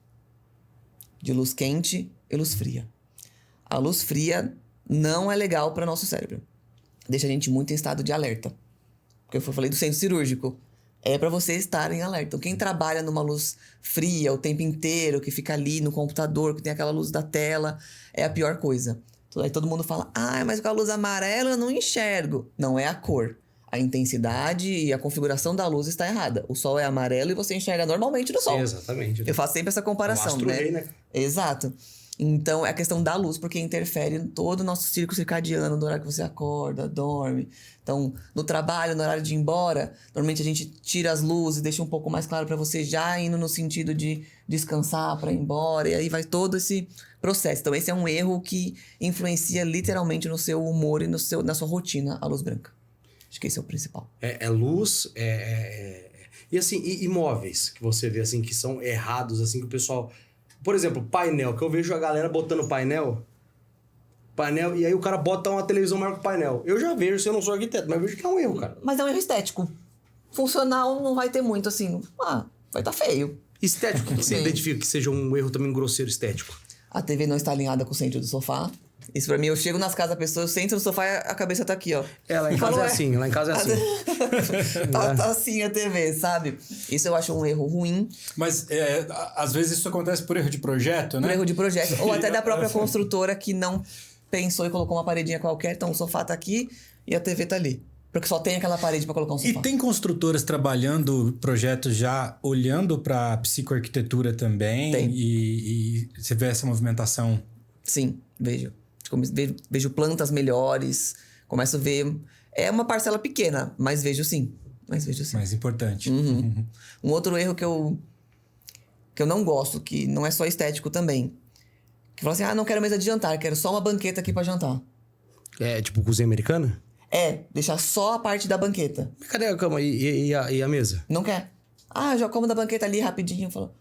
[SPEAKER 1] De luz quente e luz fria. A luz fria não é legal para nosso cérebro. Deixa a gente muito em estado de alerta. Porque eu falei do centro cirúrgico. É para você estar em alerta. Então, quem trabalha numa luz fria o tempo inteiro, que fica ali no computador, que tem aquela luz da tela, é a pior coisa. Aí todo mundo fala, mas com a luz amarela eu não enxergo. Não é a cor. A intensidade e a configuração da luz está errada. O sol é amarelo e você enxerga normalmente no sol.
[SPEAKER 3] Sim, exatamente.
[SPEAKER 1] Eu faço sempre essa comparação, né? Exato. Então, é a questão da luz, porque interfere em todo o nosso ciclo circadiano, no horário que você acorda, dorme. Então, no trabalho, no horário de ir embora, normalmente a gente tira as luzes, deixa um pouco mais claro para você já indo no sentido de descansar para ir embora. E aí vai todo esse processo. Então, esse é um erro que influencia literalmente no seu humor e na sua rotina, a luz branca. Acho que esse é o principal.
[SPEAKER 3] É luz, E assim, imóveis que você vê assim, que são errados, assim, que o pessoal... Por exemplo, painel, que eu vejo a galera botando painel, e aí o cara bota uma televisão maior que o painel. Eu já vejo, se eu não sou arquiteto, mas eu vejo que é um erro, cara.
[SPEAKER 1] Mas é um erro estético. Funcional não vai ter muito, assim, vai tá feio.
[SPEAKER 3] Estético, o que você identifica que seja um erro também grosseiro estético?
[SPEAKER 1] A TV não está alinhada com o centro do sofá. Isso pra mim, eu chego nas casas da pessoa, eu sento no sofá e a cabeça tá aqui, ó.
[SPEAKER 3] Lá em casa é assim, lá em casa é assim.
[SPEAKER 1] tá assim a TV, sabe? Isso eu acho um erro ruim.
[SPEAKER 2] Mas às vezes isso acontece por erro de projeto, né?
[SPEAKER 1] Por erro de projeto. Ou até da própria construtora que não pensou e colocou uma paredinha qualquer, então o sofá tá aqui e a TV tá ali. Porque só tem aquela parede pra colocar um sofá.
[SPEAKER 2] E tem construtoras trabalhando projetos já olhando pra psicoarquitetura também?
[SPEAKER 1] Tem.
[SPEAKER 2] E você vê essa movimentação?
[SPEAKER 1] Sim, vejo. Vejo plantas melhores, começo a ver... É uma parcela pequena, mas vejo sim.
[SPEAKER 2] Mais importante.
[SPEAKER 1] Uhum. Um outro erro que eu não gosto, que não é só estético também. Que fala assim, não quero mesa de jantar, quero só uma banqueta aqui pra jantar.
[SPEAKER 3] É tipo cozinha americana?
[SPEAKER 1] Deixar só a parte da banqueta.
[SPEAKER 3] Mas cadê a cama e a mesa?
[SPEAKER 1] Não quer. Já como da banqueta ali rapidinho. Falo,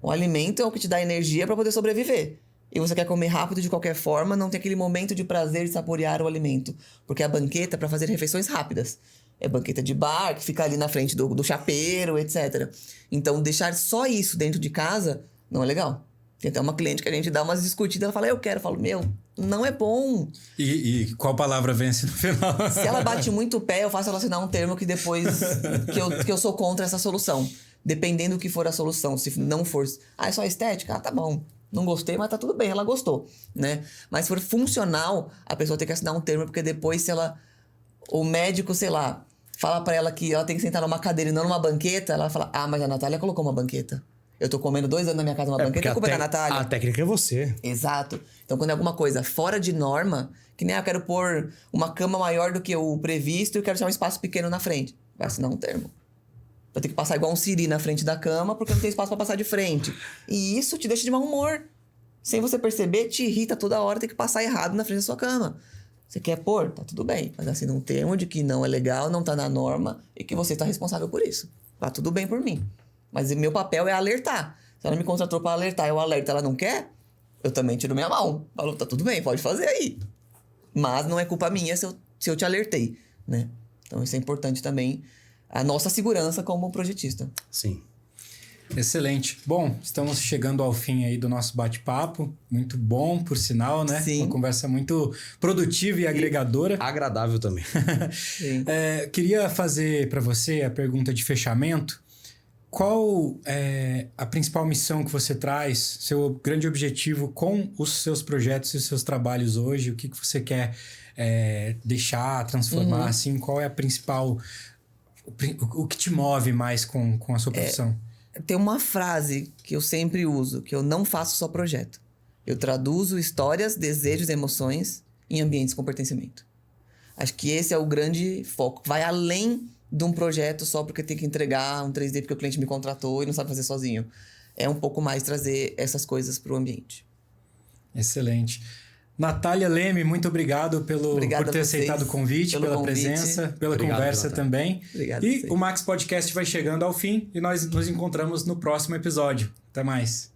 [SPEAKER 1] o alimento é o que te dá energia pra poder sobreviver. E você quer comer rápido de qualquer forma, não tem aquele momento de prazer de saborear o alimento. Porque a banqueta é pra fazer refeições rápidas. É banqueta de bar, que fica ali na frente do chapeiro, etc. Então, deixar só isso dentro de casa não é legal. Tem até uma cliente que a gente dá umas discutidas, ela fala, eu quero. Eu falo, não é bom.
[SPEAKER 2] E qual palavra vence no final?
[SPEAKER 1] Se ela bate muito o pé, eu faço ela assinar um termo que depois... que eu sou contra essa solução. Dependendo do que for a solução. Se não for... é só estética? Tá bom. Não gostei, mas tá tudo bem, ela gostou, né? Mas se for funcional, a pessoa tem que assinar um termo, porque depois se ela... O médico, sei lá, fala pra ela que ela tem que sentar numa cadeira e não numa banqueta, ela fala, mas a Natália colocou uma banqueta. Eu tô comendo 2 anos na minha casa uma banqueta, a culpa é da Natália.
[SPEAKER 3] A técnica é você.
[SPEAKER 1] Exato. Então, quando é alguma coisa fora de norma, que nem eu quero pôr uma cama maior do que o previsto e eu quero deixar um espaço pequeno na frente, vai assinar um termo. Vai ter que passar igual um siri na frente da cama, porque não tem espaço pra passar de frente. E isso te deixa de mau humor. Sem você perceber, te irrita toda hora ter que passar errado na frente da sua cama. Você quer pôr? Tá tudo bem. Mas assina um termo de que não é legal, não tá na norma e que você tá responsável por isso. Tá tudo bem por mim. Mas meu papel é alertar. Se ela me contratou pra alertar e eu alerto ela não quer, eu também tiro minha mão. Falo, tá tudo bem, pode fazer aí. Mas não é culpa minha se eu te alertei, né? Então isso é importante também. A nossa segurança como projetista.
[SPEAKER 3] Sim.
[SPEAKER 2] Excelente. Bom, estamos chegando ao fim aí do nosso bate-papo. Muito bom, por sinal, né?
[SPEAKER 1] Sim.
[SPEAKER 2] Uma conversa muito produtiva e agregadora.
[SPEAKER 3] Agradável também.
[SPEAKER 1] Sim.
[SPEAKER 2] Queria fazer para você a pergunta de fechamento. Qual é a principal missão que você traz, seu grande objetivo com os seus projetos e os seus trabalhos hoje? O que você quer deixar, transformar, assim? Qual é a principal... O que te move mais com a sua profissão?
[SPEAKER 1] Tem uma frase que eu sempre uso, que eu não faço só projeto. Eu traduzo histórias, desejos e emoções em ambientes com pertencimento. Acho que esse é o grande foco. Vai além de um projeto só porque tem que entregar um 3D porque o cliente me contratou e não sabe fazer sozinho. É um pouco mais trazer essas coisas para o ambiente.
[SPEAKER 2] Excelente. Natália Leme, muito obrigado por ter aceitado o convite, pela presença, pela conversa também.
[SPEAKER 1] Obrigado.
[SPEAKER 2] E o Max Podcast vai chegando ao fim e nós nos encontramos no próximo episódio. Até mais.